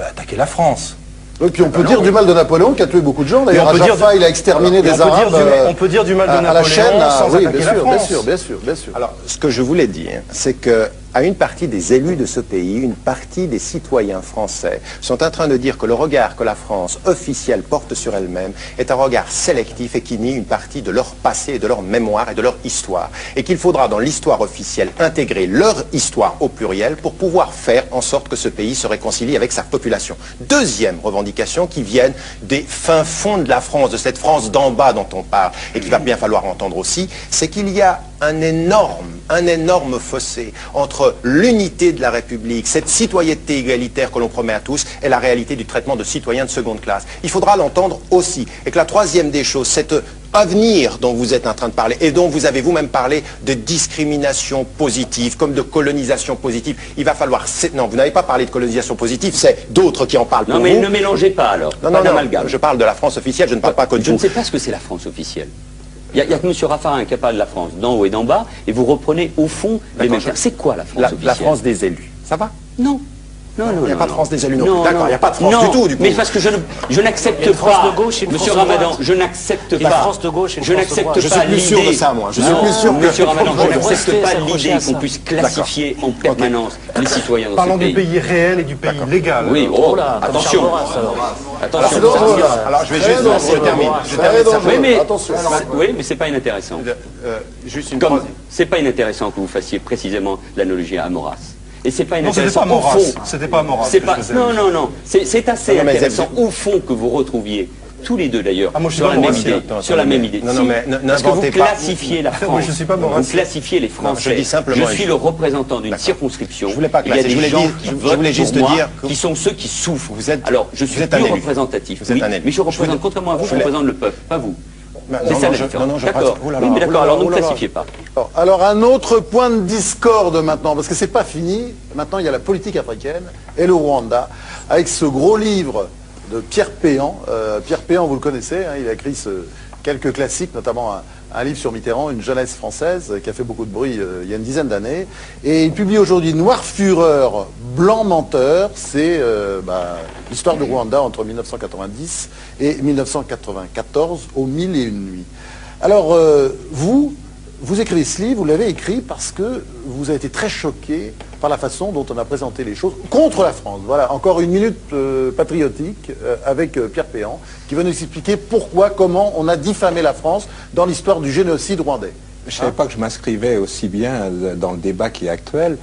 attaquer la France. Et puis on peut dire du mal de Napoléon qui a tué beaucoup de gens. D'ailleurs, à Jaffa, il a exterminé des Arabes. On peut dire du mal de Napoléon à la chaîne, sans oui, attaquer la France. bien sûr. Alors, ce que je voulais dire, c'est que à une partie des élus de ce pays, une partie des citoyens français sont en train de dire que le regard que la France officielle porte sur elle-même est un regard sélectif et qui nie une partie de leur passé, de leur mémoire et de leur histoire. Et qu'il faudra dans l'histoire officielle intégrer leur histoire au pluriel pour pouvoir faire en sorte que ce pays se réconcilie avec sa population. Deuxième revendication qui viennent des fins fonds de la France, de cette France d'en bas dont on parle et qu'il va bien falloir entendre aussi, c'est qu'il y a un énorme fossé entre l'unité de la République, cette citoyenneté égalitaire que l'on promet à tous, et la réalité du traitement de citoyens de seconde classe. Il faudra l'entendre aussi. Et que la troisième des choses, cet avenir dont vous êtes en train de parler, et dont vous avez vous-même parlé de discrimination positive, comme de colonisation positive, il va falloir... Non, vous n'avez pas parlé de colonisation positive, c'est d'autres qui en parlent pour vous. Non, mais ne mélangez pas alors. Non, je parle de la France officielle, je ne parle pas que de vous. Je ne sais pas ce que c'est la France officielle. Il y a que M. Raffarin qui parle de la France d'en haut et d'en bas, et vous reprenez au fond les mêmes termes. C'est quoi la France officielle? La France des élus. Ça va? Non. Non, il n'y a pas de France des élus non plus. D'accord, il n'y a pas de France du tout, du coup. Mais parce que je n'accepte pas, Monsieur Ramadan, je n'accepte pas. France de gauche et une France de droite. Je suis plus sûr de ça, moi. Je suis plus sûr que... Monsieur Ramadan, je n'accepte pas l'idée qu'on puisse classifier en permanence les citoyens dans ce pays. Parlons du pays réel et du pays légal. Oui, attention. Attention. Alors, je vais juste... Je termine ça. Oui, mais c'est pas inintéressant. C'est pas inintéressant que vous fassiez précisément l'analogie à Maurras. Et c'est pas inintéressant au fond. C'était pas Maurras. Non. C'est assez intéressant au fond que vous retrouviez tous les deux d'ailleurs sur la même idée. Parce que vous classifiez la France. Vous classifiez les Français. Je suis le représentant d'une circonscription. Je voulais pas classer. Il y a des gens qui votent pour moi, qui sont ceux qui souffrent. Alors, je suis plus représentatif. Mais je représente, contrairement à vous, je représente le peuple, pas vous. C'est ça la différence. D'accord. Oui, mais d'accord, alors ne me classifiez pas. Alors un autre point de discorde maintenant, parce que c'est pas fini. Maintenant, il y a la politique africaine et le Rwanda, avec ce gros livre de Pierre Péan. Pierre Péan, vous le connaissez, hein, il a écrit quelques classiques, notamment un livre sur Mitterrand, une jeunesse française, qui a fait beaucoup de bruit il y a une dizaine d'années. Et il publie aujourd'hui Noir Fureur, Blanc Menteur. C'est l'histoire du Rwanda entre 1990 et 1994, aux 1001 nuits. Alors, vous écrivez ce livre, vous l'avez écrit parce que vous avez été très choqué par la façon dont on a présenté les choses contre la France. Voilà, encore une minute patriotique avec Pierre Péan, qui va nous expliquer pourquoi, comment on a diffamé la France dans l'histoire du génocide rwandais. Je ne savais pas que je m'inscrivais aussi bien dans le débat qui est actuel.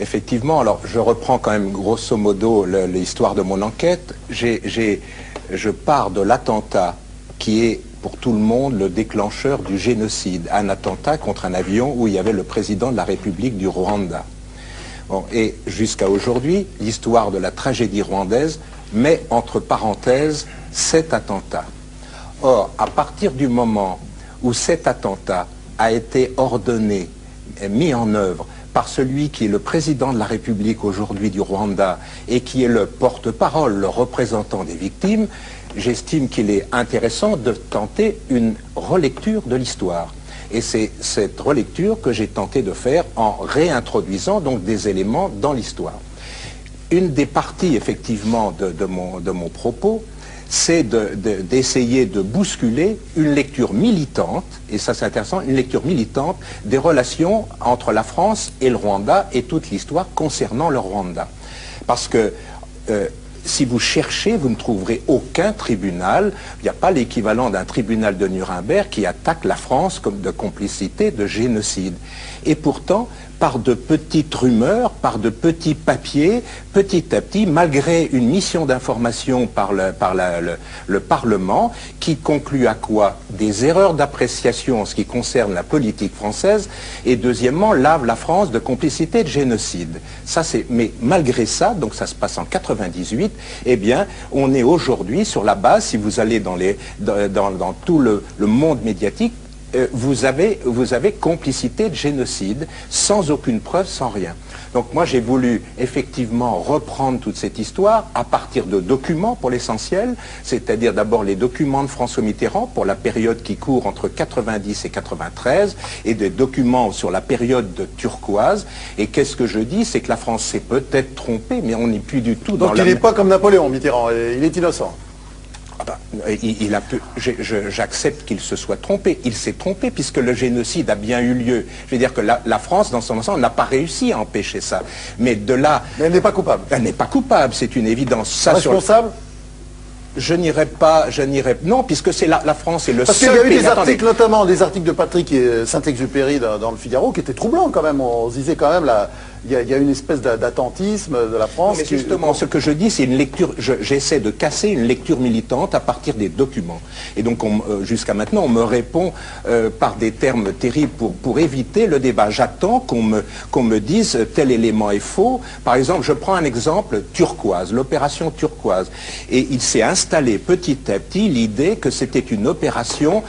Effectivement, alors je reprends quand même grosso modo l'histoire de mon enquête. Je pars de l'attentat qui est pour tout le monde le déclencheur du génocide, un attentat contre un avion où il y avait le président de la République du Rwanda. Bon, et jusqu'à aujourd'hui, l'histoire de la tragédie rwandaise met entre parenthèses cet attentat. Or, à partir du moment où cet attentat a été ordonné, mis en œuvre par celui qui est le président de la République aujourd'hui du Rwanda et qui est le porte-parole, le représentant des victimes, j'estime qu'il est intéressant de tenter une relecture de l'histoire. Et c'est cette relecture que j'ai tenté de faire en réintroduisant donc des éléments dans l'histoire. Une des parties effectivement de mon propos, c'est d'essayer de bousculer une lecture militante, et ça c'est intéressant, une lecture militante des relations entre la France et le Rwanda et toute l'histoire concernant le Rwanda. Parce que si vous cherchez, vous ne trouverez aucun tribunal, il n'y a pas l'équivalent d'un tribunal de Nuremberg qui attaque la France comme de complicité, de génocide. Et pourtant, par de petites rumeurs, par de petits papiers, petit à petit, malgré une mission d'information par le Parlement, qui conclut à quoi? Des erreurs d'appréciation en ce qui concerne la politique française, et deuxièmement, lave la France de complicité de génocide. Ça, mais malgré ça, donc ça se passe en 98, eh bien, on est aujourd'hui sur la base, si vous allez dans tout le monde médiatique, vous avez complicité de génocide, sans aucune preuve, sans rien. Donc moi j'ai voulu effectivement reprendre toute cette histoire à partir de documents pour l'essentiel, c'est-à-dire d'abord les documents de François Mitterrand pour la période qui court entre 90 et 93 et des documents sur la période de turquoise. Et qu'est-ce que je dis? C'est que la France s'est peut-être trompée, mais on n'est plus du tout dans la... Donc il n'est pas comme Napoléon, Mitterrand, il est innocent. J'accepte qu'il se soit trompé. Il s'est trompé puisque le génocide a bien eu lieu. Je veux dire que la France, dans son ensemble, n'a pas réussi à empêcher ça. Mais de là... Mais elle n'est pas coupable. Elle n'est pas coupable, c'est une évidence. Ça, responsable Je n'irai pas, non, puisque c'est la France est le seul pays... Parce qu'il y a eu des articles, notamment des articles de Patrick Saint-Exupéry dans le Figaro, qui étaient troublants quand même. On se disait quand même, il y a une espèce d'attentisme de la France. Mais justement, ce que je dis, c'est une lecture, j'essaie de casser une lecture militante à partir des documents. Et donc, jusqu'à maintenant, on me répond par des termes terribles pour éviter le débat. J'attends qu'on me dise tel élément est faux. Par exemple, je prends un exemple, turquoise, l'opération turquoise. Et il s'est installé petit à petit l'idée que c'était une opération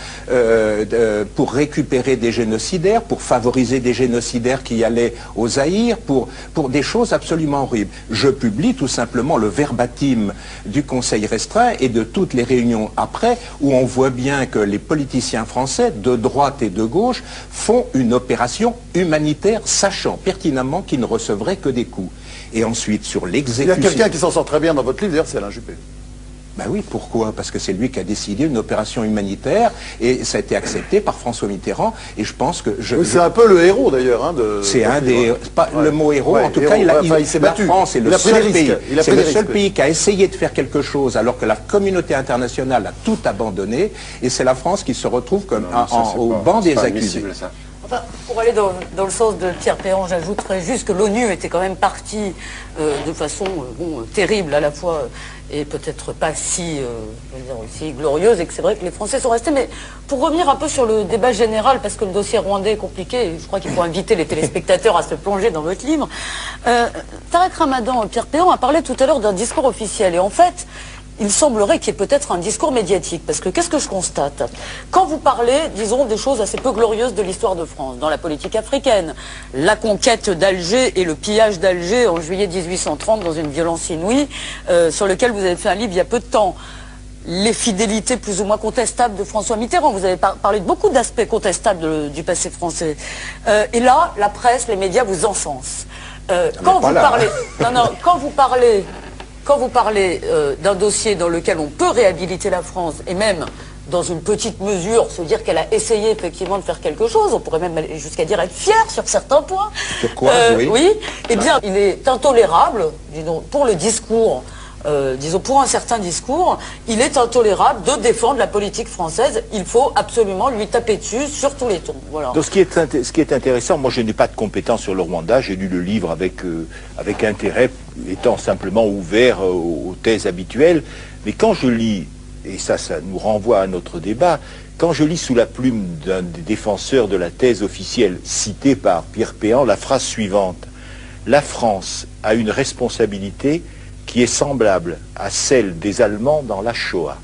pour récupérer des génocidaires, pour favoriser des génocidaires qui allaient au Zaïre, pour des choses absolument horribles. Je publie tout simplement le verbatim du Conseil restreint et de toutes les réunions après, où on voit bien que les politiciens français, de droite et de gauche, font une opération humanitaire, sachant pertinemment qu'ils ne recevraient que des coups. Et ensuite, sur l'exécution... Il y a quelqu'un qui s'en sort très bien dans votre livre, d'ailleurs, c'est Alain Juppé. Ben oui, pourquoi? Parce que c'est lui qui a décidé une opération humanitaire et ça a été accepté par François Mitterrand et je pense que... Oui, c'est un peu le héros d'ailleurs. Hein, c'est un des... Pas le mot héros, en tout cas, il s'est battu. La France est le seul pays. C'est le seul pays qui a essayé de faire quelque chose alors que la communauté internationale a tout abandonné et c'est la France qui se retrouve comme au banc des accusés. Enfin, pour aller dans le sens de Pierre Péan, j'ajouterais juste que l'ONU était quand même partie de façon terrible à la fois et peut-être pas si glorieuse et que c'est vrai que les Français sont restés. Mais pour revenir un peu sur le débat général, parce que le dossier rwandais est compliqué, et je crois qu'il faut inviter les téléspectateurs à se plonger dans votre livre. Tarek Ramadan, Pierre Péan a parlé tout à l'heure d'un discours officiel et en fait... il semblerait qu'il y ait peut-être un discours médiatique, parce que qu'est-ce que je constate? Quand vous parlez, disons, des choses assez peu glorieuses de l'histoire de France, dans la politique africaine, la conquête d'Alger et le pillage d'Alger en juillet 1830 dans une violence inouïe, sur lequel vous avez fait un livre il y a peu de temps, les fidélités plus ou moins contestables de François Mitterrand, vous avez parlé de beaucoup d'aspects contestables du passé français, et là, la presse, les médias vous encensent. Quand vous parlez d'un dossier dans lequel on peut réhabiliter la France, et même dans une petite mesure, se dire qu'elle a essayé effectivement de faire quelque chose, on pourrait même aller jusqu'à dire être fier sur certains points. Sur quoi, oui. Eh bien, il est intolérable, disons, pour le discours, disons pour un certain discours, il est intolérable de défendre la politique française. Il faut absolument lui taper dessus sur tous les tons. Voilà. Donc ce qui est intéressant, moi je n'ai pas de compétences sur le Rwanda, j'ai lu le livre avec intérêt, étant simplement ouvert aux thèses habituelles, mais quand je lis, et ça nous renvoie à notre débat, quand je lis sous la plume d'un des défenseurs de la thèse officielle citée par Pierre Péan la phrase suivante: la France a une responsabilité qui est semblable à celle des Allemands dans la Shoah.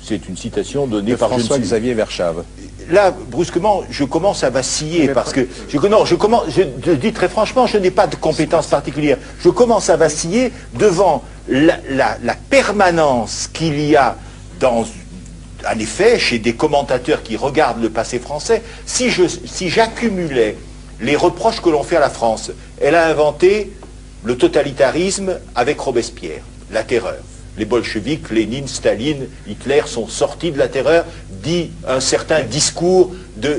C'est une citation donnée par François-Xavier Verschave. Là, brusquement, je commence à vaciller parce que je dis très franchement, je n'ai pas de compétences particulières. Je commence à vaciller devant la permanence qu'il y a en effet, chez des commentateurs qui regardent le passé français. Si j'accumulais les reproches que l'on fait à la France, elle a inventé le totalitarisme avec Robespierre, la terreur. Les bolcheviks, Lénine, Staline, Hitler sont sortis de la terreur, dit un certain discours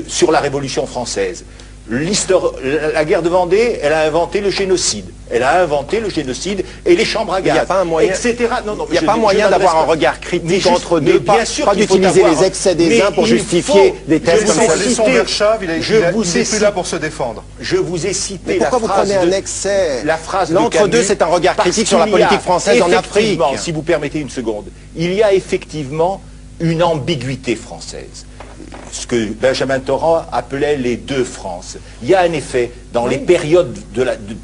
sur la Révolution française. La guerre de Vendée, elle a inventé le génocide. Elle a inventé le génocide et les chambres à gaz, etc. Il n'y a pas moyen d'avoir un regard critique entre deux, bien sûr pas d'utiliser les excès des uns pour justifier des thèses comme celle-ci. Il n'est plus là pour se défendre. Je vous ai cité la phrase. Pourquoi vous prenez un excès? L'entre-deux, c'est un regard critique sur la politique française en Afrique. Si vous permettez une seconde, il y a effectivement une ambiguïté française. Ce que Benjamin Torrent appelait les deux France. Il y a un effet dans les périodes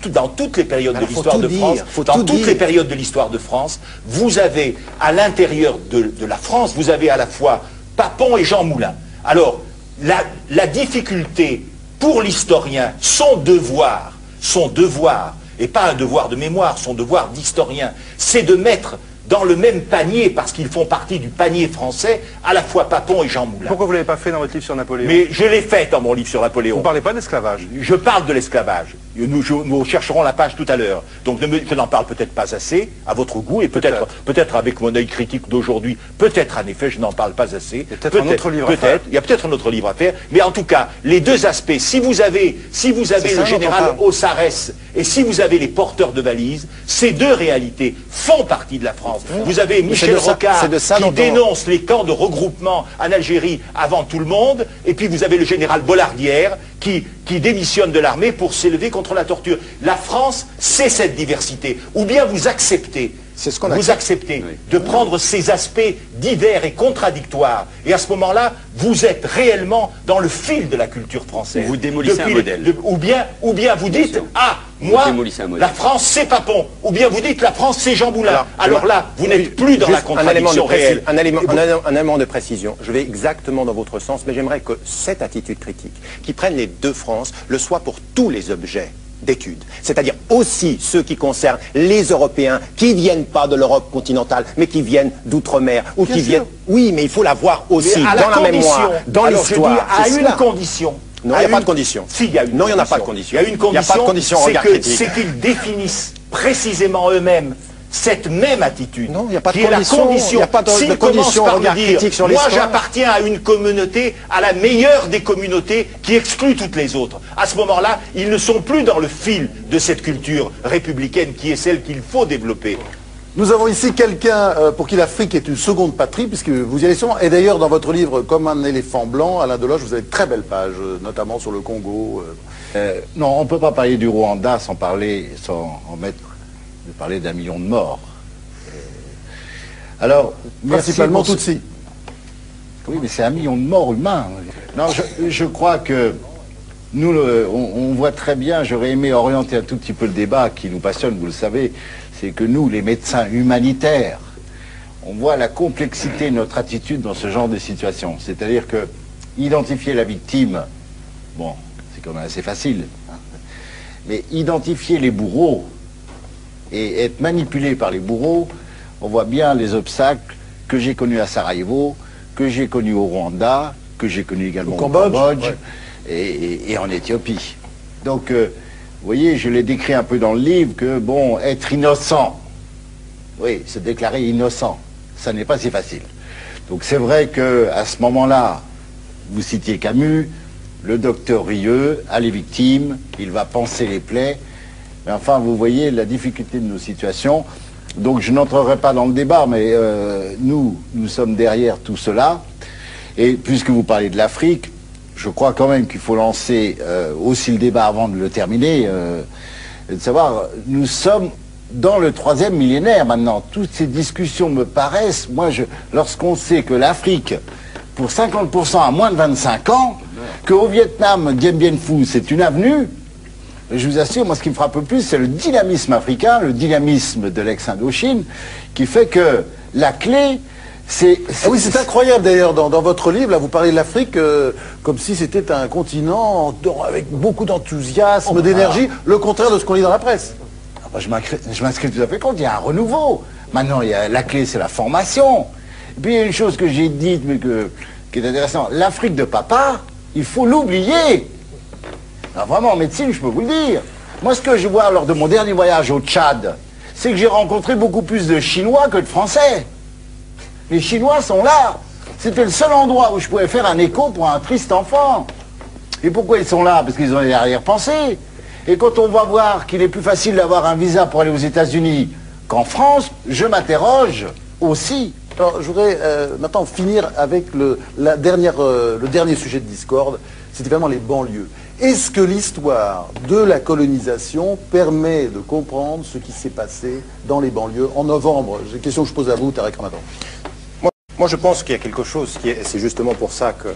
dans toutes les périodes de l'histoire de France, dans toutes les périodes de l'histoire de France, vous avez à l'intérieur de la France, vous avez à la fois Papon et Jean Moulin. Alors, la difficulté pour l'historien, son devoir, et pas un devoir de mémoire, son devoir d'historien, c'est de mettre dans le même panier, parce qu'ils font partie du panier français, à la fois Papon et Jean Moulin. Pourquoi vous ne l'avez pas fait dans votre livre sur Napoléon? Mais je l'ai fait dans mon livre sur Napoléon. Vous ne parlez pas d'esclavage? Je parle de l'esclavage. Nous chercherons la page tout à l'heure. Donc je n'en parle peut-être pas assez, à votre goût, et peut-être avec mon œil critique d'aujourd'hui, peut-être en effet je n'en parle pas assez. Il y a peut-être un autre livre à faire. Il y a peut-être un autre livre à faire, mais en tout cas, les deux aspects, si vous avez le général Osarès et si vous avez les porteurs de valises, ces deux réalités font partie de la France. Vous avez Michel Rocard qui dénonce les camps de regroupement en Algérie avant tout le monde, et puis vous avez le général Bollardière qui démissionne de l'armée pour s'élever contre la torture. La France, c'est cette diversité. Ou bien vous acceptez, de prendre ces aspects divers et contradictoires. Et à ce moment-là, vous êtes réellement dans le fil de la culture française. Vous démolissez un modèle. Ou bien vous dites, ah, moi, la France, c'est Papon. Ou bien vous dites, la France, c'est Jean Moulin. Alors là, vous n'êtes plus dans la contradiction réelle. Un élément de précision. Je vais exactement dans votre sens, mais j'aimerais que cette attitude critique, qui prenne les deux France, le soit pour tous les objets d'études, c'est-à-dire aussi ceux qui concernent les Européens qui ne viennent pas de l'Europe continentale, mais qui viennent d'outre-mer, ou qui viennent... Oui, mais il faut l'avoir aussi dans la mémoire, dans l'histoire. À une condition. Non, il n'y a pas de condition. Si, il y a une condition. Non, il n'y en a pas de condition. Il y a une condition, il n'y a pas de condition, regard critique. C'est qu'ils définissent précisément eux-mêmes cette même attitude. Non, il n'y a pas de condition. Il n'y a pas de condition, regard critique sur l'histoire. Moi, j'appartiens à une communauté, à la meilleure des communautés, qui exclut toutes les autres. À ce moment-là, ils ne sont plus dans le fil de cette culture républicaine qui est celle qu'il faut développer. Nous avons ici quelqu'un pour qui l'Afrique est une seconde patrie, puisque vous y allez souvent. Et d'ailleurs, dans votre livre, Comme un éléphant blanc, Alain Deloche, vous avez de très belles pages, notamment sur le Congo. Non, on ne peut pas parler du Rwanda sans parler d'un million de morts. Alors, principalement Tutsi. Oui, mais c'est 1 million de morts humains. Non, je crois que nous, on voit très bien, j'aurais aimé orienter un tout petit peu le débat qui nous passionne, vous le savez, c'est que nous, les médecins humanitaires, on voit la complexité de notre attitude dans ce genre de situation. C'est-à-dire que identifier la victime, bon, c'est quand même assez facile, hein. Mais identifier les bourreaux et être manipulé par les bourreaux, on voit bien les obstacles que j'ai connus à Sarajevo, que j'ai connus au Rwanda, que j'ai connus également au Cambodge et en Éthiopie. Donc, vous voyez, je l'ai décrit un peu dans le livre que, bon, être innocent, oui, se déclarer innocent, ça n'est pas si facile. Donc c'est vrai qu'à ce moment-là, vous citiez Camus, le docteur Rieux a les victimes, il va panser les plaies, mais enfin, vous voyez la difficulté de nos situations. Donc je n'entrerai pas dans le débat, mais nous sommes derrière tout cela. Et puisque vous parlez de l'Afrique, je crois quand même qu'il faut lancer aussi le débat avant de le terminer, de savoir, nous sommes dans le 3e millénaire maintenant. Toutes ces discussions me paraissent, lorsqu'on sait que l'Afrique, pour 50% à moins de 25 ans, qu'au Vietnam, Dien Bien Phu, c'est une avenue, je vous assure, moi ce qui me frappe le plus, c'est le dynamisme africain, le dynamisme de l'ex-Indochine, qui fait que la clé... oui, c'est incroyable d'ailleurs, dans votre livre, là, vous parlez de l'Afrique comme si c'était un continent avec beaucoup d'enthousiasme, d'énergie, le contraire de ce qu'on lit dans la presse. Je m'inscris tout à fait compte, il y a un renouveau. Maintenant, la clé, c'est la formation. Et puis, il y a une chose que j'ai dite, mais qui est intéressante. L'Afrique de papa, il faut l'oublier. Alors, vraiment, en médecine, je peux vous le dire. Moi, ce que je vois lors de mon dernier voyage au Tchad, c'est que j'ai rencontré beaucoup plus de Chinois que de Français. Les Chinois sont là. C'était le seul endroit où je pouvais faire un écho pour un triste enfant. Et pourquoi ils sont là? Parce qu'ils ont des arrière-pensées. Et quand on va voir qu'il est plus facile d'avoir un visa pour aller aux États-Unis qu'en France, je m'interroge aussi. Alors, je voudrais maintenant finir avec le dernier sujet de discorde, c'est évidemment les banlieues. Est-ce que l'histoire de la colonisation permet de comprendre ce qui s'est passé dans les banlieues en novembre? C'est une question que je pose à vous, Tarek Ramadan. Moi, je pense qu'il y a quelque chose c'est justement pour ça que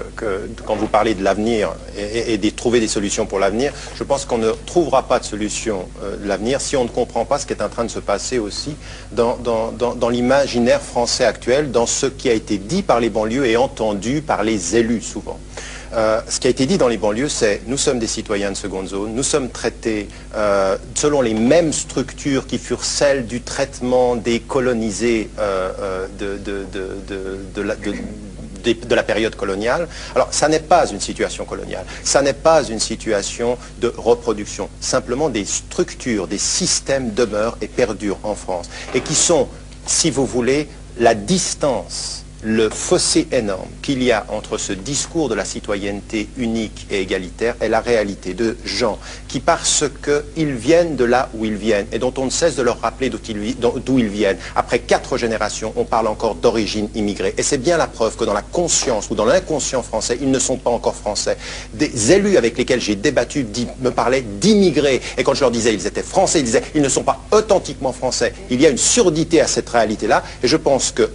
quand vous parlez de l'avenir et de trouver des solutions pour l'avenir, je pense qu'on ne trouvera pas de solution de l'avenir si on ne comprend pas ce qui est en train de se passer aussi dans l'imaginaire français actuel, dans ce qui a été dit par les banlieues et entendu par les élus souvent. Ce qui a été dit dans les banlieues, c'est nous sommes des citoyens de seconde zone, nous sommes traités selon les mêmes structures qui furent celles du traitement des colonisés de la période coloniale. Alors, ça n'est pas une situation coloniale, ça n'est pas une situation de reproduction. Simplement, des structures, des systèmes demeurent et perdurent en France et qui sont, si vous voulez, la distance, le fossé énorme qu'il y a entre ce discours de la citoyenneté unique et égalitaire et la réalité de gens qui, parce qu'ils viennent de là où ils viennent et dont on ne cesse de leur rappeler d'où ils viennent, après 4 générations, on parle encore d'origine immigrée. Et c'est bien la preuve que dans la conscience ou dans l'inconscient français, ils ne sont pas encore français. Des élus avec lesquels j'ai débattu me parlaient d'immigrés. Et quand je leur disais ils étaient français, ils disaient ils ne sont pas authentiquement français. Il y a une surdité à cette réalité-là. Et je pense que,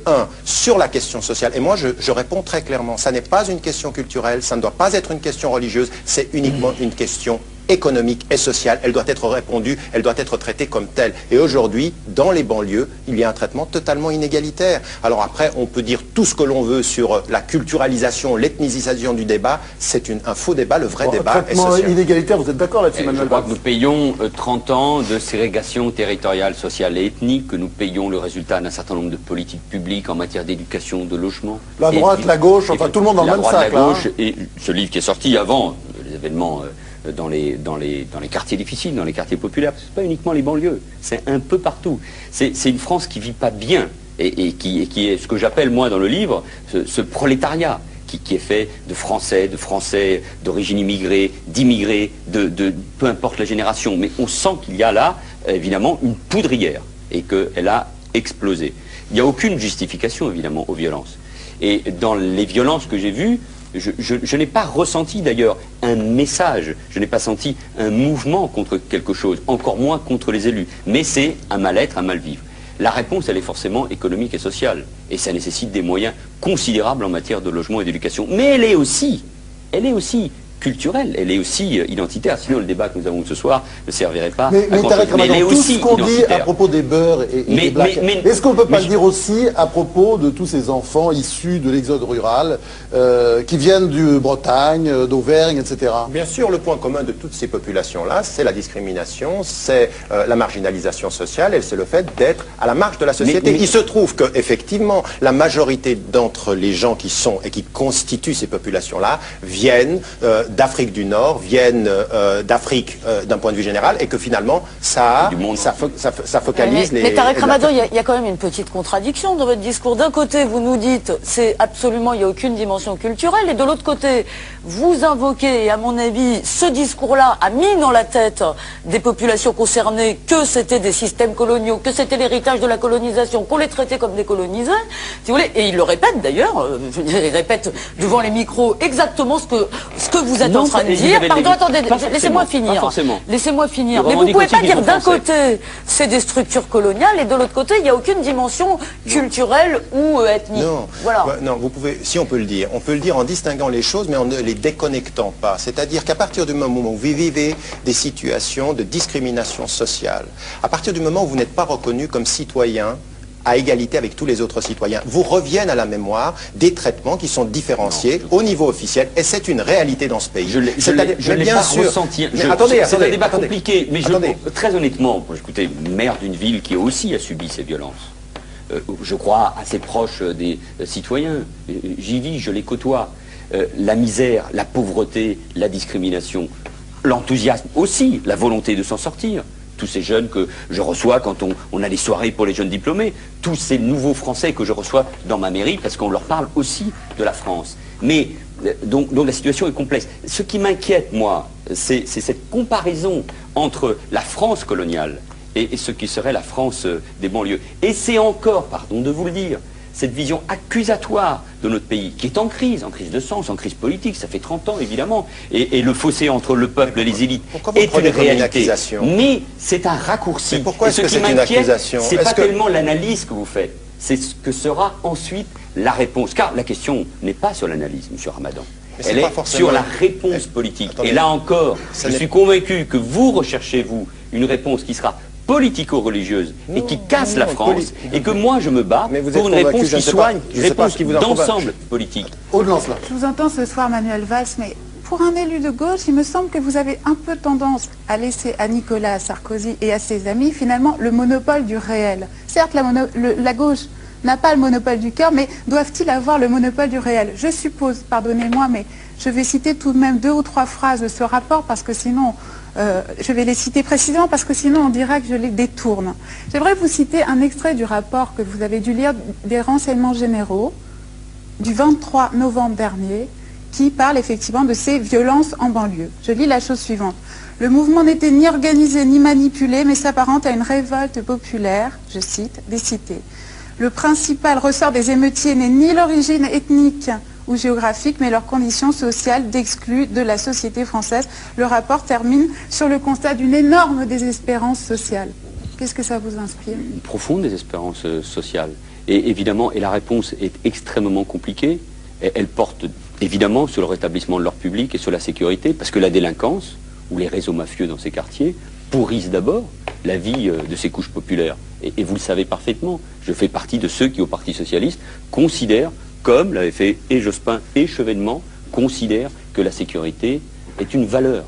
sur la question sociale, et moi je réponds très clairement, ça n'est pas une question culturelle, ça ne doit pas être une question religieuse, c'est uniquement une question économique et sociale. Elle doit être répondue, elle doit être traitée comme telle. Et aujourd'hui, dans les banlieues, il y a un traitement totalement inégalitaire. Alors après, on peut dire tout ce que l'on veut sur la culturalisation, l'ethnicisation du débat, c'est un faux débat, le vrai débat est social. Traitement inégalitaire, vous êtes d'accord là-dessus, Manuel? Je crois que nous payons 30 ans de ségrégation territoriale, sociale et ethnique, que nous payons le résultat d'un certain nombre de politiques publiques en matière d'éducation, de logement. La droite, la gauche, enfin tout le monde dans le même sac. La gauche, et ce livre qui est sorti avant les événements dans les quartiers difficiles, dans les quartiers populaires, parce que ce n'est pas uniquement les banlieues, c'est un peu partout. C'est une France qui ne vit pas bien, et qui est ce que j'appelle, moi, dans le livre, ce prolétariat, qui est fait de Français d'origine immigrée, d'immigrés, de peu importe la génération. Mais on sent qu'il y a là, évidemment, une poudrière, et qu'elle a explosé. Il n'y a aucune justification, évidemment, aux violences. Et dans les violences que j'ai vues, je n'ai pas ressenti d'ailleurs un message, je n'ai pas senti un mouvement contre quelque chose, encore moins contre les élus. Mais c'est un mal-être, un mal-vivre. La réponse, elle est forcément économique et sociale. Et ça nécessite des moyens considérables en matière de logement et d'éducation. Mais elle est aussi culturelle, elle est aussi identitaire. Sinon, le débat que nous avons ce soir ne servirait pas mais à grand-chose. Mais elle est aussi tout ce qu'on dit à propos des beurs et des blacks, est-ce qu'on ne peut pas le dire aussi à propos de tous ces enfants issus de l'exode rural, qui viennent de Bretagne, d'Auvergne, etc. Bien sûr, le point commun de toutes ces populations-là, c'est la discrimination, c'est la marginalisation sociale, et c'est le fait d'être à la marge de la société. Il se trouve qu'effectivement, la majorité d'entre les gens qui sont et qui constituent ces populations-là viennent d'Afrique du Nord, viennent d'Afrique d'un point de vue général, et que finalement, ça focalise les... Mais Tarek Ramadan, il y a quand même une petite contradiction dans votre discours. D'un côté, vous nous dites, c'est absolument, il n'y a aucune dimension culturelle, et de l'autre côté, vous invoquez, et à mon avis, ce discours-là a mis dans la tête des populations concernées que c'était des systèmes coloniaux, que c'était l'héritage de la colonisation, qu'on les traitait comme des colonisés, si vous voulez, et ils le répètent d'ailleurs, ils répètent devant les micros exactement ce que vous êtes en train de dire. Pardon, attendez, laissez-moi finir. Laissez-moi finir. Mais vous ne pouvez pas dire d'un côté, c'est des structures coloniales, et de l'autre côté, il n'y a aucune dimension culturelle ou ethnique. Non, voilà. Non, vous pouvez, si on peut le dire en distinguant les choses, mais en ne les déconnectant pas. C'est-à-dire qu'à partir du moment où vous vivez des situations de discrimination sociale, à partir du moment où vous n'êtes pas reconnu comme citoyen, à égalité avec tous les autres citoyens, vous reviennent à la mémoire des traitements qui sont différenciés au niveau officiel, et c'est une réalité dans ce pays. Je ne l'ai pas ressenti. C'est un débat compliqué, mais très honnêtement, écoutez, maire d'une ville qui aussi a subi ces violences, je crois assez proche des citoyens, j'y vis, je les côtoie, la misère, la pauvreté, la discrimination, l'enthousiasme aussi, la volonté de s'en sortir. Tous ces jeunes que je reçois quand on a des soirées pour les jeunes diplômés, tous ces nouveaux Français que je reçois dans ma mairie, parce qu'on leur parle aussi de la France. Mais donc la situation est complexe. Ce qui m'inquiète, moi, c'est cette comparaison entre la France coloniale et ce qui serait la France des banlieues. Et c'est encore, pardon de vous le dire, cette vision accusatoire de notre pays, qui est en crise de sens, en crise politique, ça fait 30 ans évidemment, et le fossé entre le peuple et les élites est une réalité. Mais c'est un raccourci. Mais pourquoi est-ce que c'est une accusation? C'est pas tellement l'analyse que vous faites, c'est ce que sera ensuite la réponse. Car la question n'est pas sur l'analyse, M. Ramadan. Elle est sur la réponse politique. Attendez, et là encore, je suis convaincu que vous recherchez, vous, une réponse qui sera politico-religieuse et qui casse la France, et que moi je me bats pour une réponse qui soit une réponse d'ensemble politique. Je vous entends ce soir, Manuel Valls, mais pour un élu de gauche, il me semble que vous avez un peu tendance à laisser à Nicolas Sarkozy et à ses amis, finalement, le monopole du réel. Certes, la gauche n'a pas le monopole du cœur, mais doivent-ils avoir le monopole du réel? Je suppose, pardonnez-moi, mais je vais citer tout de même 2 ou 3 phrases de ce rapport, parce que sinon, je vais les citer précisément, parce que sinon on dira que je les détourne. J'aimerais vous citer un extrait du rapport que vous avez dû lire des renseignements généraux du 23 novembre dernier, qui parle effectivement de ces violences en banlieue. Je lis la chose suivante. Le mouvement n'était ni organisé ni manipulé, mais s'apparente à une révolte populaire, je cite, des cités. Le principal ressort des émeutiers n'est ni l'origine ethnique ou géographique, mais leurs conditions sociales d'exclus de la société française. Le rapport termine sur le constat d'une énorme désespérance sociale. Qu'est-ce que ça vous inspire? Une profonde désespérance sociale. Et évidemment, et la réponse est extrêmement compliquée. Elle porte évidemment sur le rétablissement de l'ordre public et sur la sécurité, parce que la délinquance, ou les réseaux mafieux dans ces quartiers, pourrissent d'abord la vie de ces couches populaires. Et vous le savez parfaitement, je fais partie de ceux qui, au Parti Socialiste, considèrent, comme l'avaient fait et Jospin et Chevènement, considèrent que la sécurité est une valeur.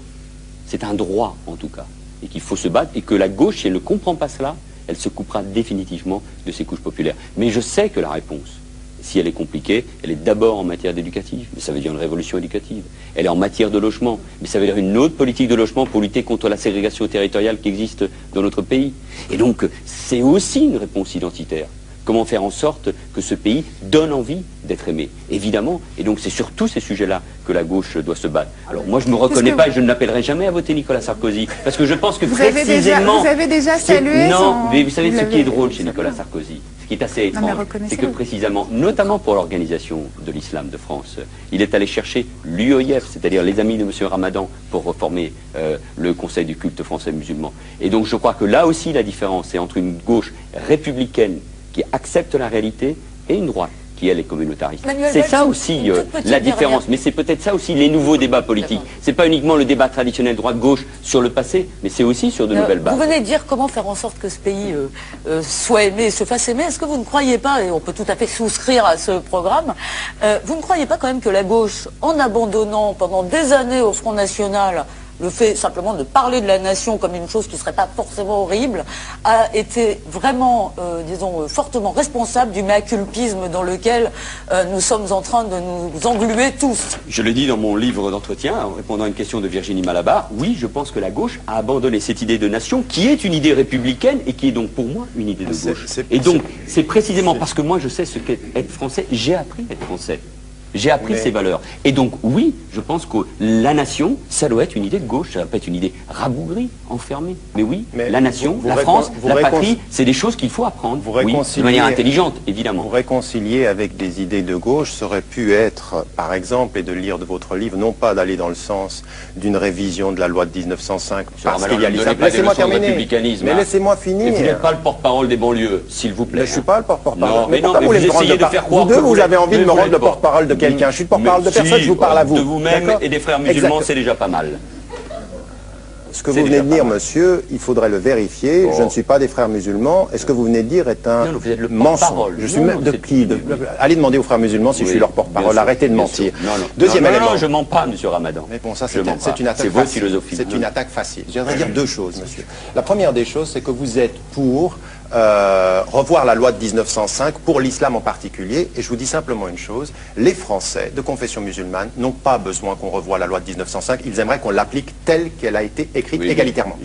C'est un droit, en tout cas, et qu'il faut se battre, et que la gauche, si elle ne comprend pas cela, elle se coupera définitivement de ces couches populaires. Mais je sais que la réponse, si elle est compliquée, elle est d'abord en matière d'éducative, mais ça veut dire une révolution éducative. Elle est en matière de logement, mais ça veut dire une autre politique de logement pour lutter contre la ségrégation territoriale qui existe dans notre pays. Et donc, c'est aussi une réponse identitaire. Comment faire en sorte que ce pays donne envie d'être aimé, évidemment. Et donc, c'est sur tous ces sujets-là que la gauche doit se battre. Alors, moi, je ne me reconnais pas et je ne l'appellerai jamais à voter Nicolas Sarkozy, parce que je pense que précisément... Vous avez déjà salué Non, mais vous savez ce qui est drôle chez Nicolas Sarkozy, ce qui est assez étrange, c'est que précisément, notamment pour l'organisation de l'islam de France, il est allé chercher l'UOIF, c'est-à-dire les amis de M. Ramadan, pour reformer le Conseil du culte français musulman. Et donc, je crois que là aussi, la différence est entre une gauche républicaine qui accepte la réalité et une droite qui, elle, est communautariste. C'est ça aussi la différence, mais c'est peut-être ça aussi les nouveaux débats politiques. C'est pas uniquement le débat traditionnel droite-gauche sur le passé, mais c'est aussi sur de nouvelles bases. Vous venez de dire comment faire en sorte que ce pays soit aimé, se fasse aimer. Est-ce que vous ne croyez pas, et on peut tout à fait souscrire à ce programme, vous ne croyez pas quand même que la gauche, en abandonnant pendant des années au Front National le fait simplement de parler de la nation comme une chose qui ne serait pas forcément horrible, a été vraiment, disons, fortement responsable du mea-culpisme dans lequel nous sommes en train de nous engluer tous. Je le dis dans mon livre d'entretien, en répondant à une question de Virginie Malabar, oui, je pense que la gauche a abandonné cette idée de nation, qui est une idée républicaine et qui est donc pour moi une idée de gauche. Et donc, c'est précisément parce que moi je sais ce qu'est être français, j'ai appris à être français. J'ai appris ces valeurs. Et donc, oui, je pense que la nation, ça doit être une idée de gauche, ça doit pas être une idée rabougrie, enfermée. Mais oui, la nation, la France, la patrie, c'est des choses qu'il faut apprendre, oui, de manière intelligente, évidemment. Vous réconcilier avec des idées de gauche, ça aurait pu être, par exemple, et de lire de votre livre, non pas d'aller dans le sens d'une révision de la loi de 1905, parce qu'il y a laissez-moi terminer, mais laissez-moi finir. Et vous n'êtes pas le porte-parole des banlieues, s'il vous plaît. Mais je ne suis pas le porte-parole. Mais non, mais vous essayez de faire croire que vous avez envie de me rendre le porte-parole de quelqu'un. Je suis le porte-parole de personne, je vous parle à vous. De vous-même et des frères musulmans, c'est déjà pas mal. Ce que vous venez de dire, monsieur, il faudrait le vérifier. Je ne suis pas des frères musulmans. Et ce que vous venez de dire est un mensonge. Je suis même de qui allez demander aux frères musulmans si je suis leur porte-parole. Arrêtez de mentir. Deuxième élément. Non, je ne mens pas, monsieur Ramadan. Mais bon, ça, c'est une attaque facile. C'est une attaque facile. Je voudrais dire deux choses, monsieur. La première des choses, c'est que vous êtes pour revoir la loi de 1905 pour l'islam en particulier, et je vous dis simplement une chose, les Français de confession musulmane n'ont pas besoin qu'on revoie la loi de 1905, ils aimeraient qu'on l'applique telle qu'elle a été écrite égalitairement.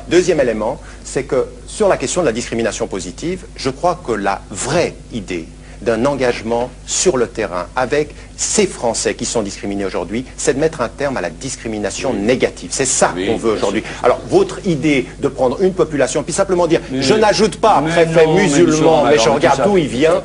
Deuxième élément, c'est que sur la question de la discrimination positive, je crois que la vraie idée d'un engagement sur le terrain avec ces Français qui sont discriminés aujourd'hui, c'est de mettre un terme à la discrimination négative. C'est ça qu'on veut aujourd'hui. Alors, votre idée de prendre une population, puis simplement dire, je n'ajoute pas préfet musulman, mais je regarde d'où il vient.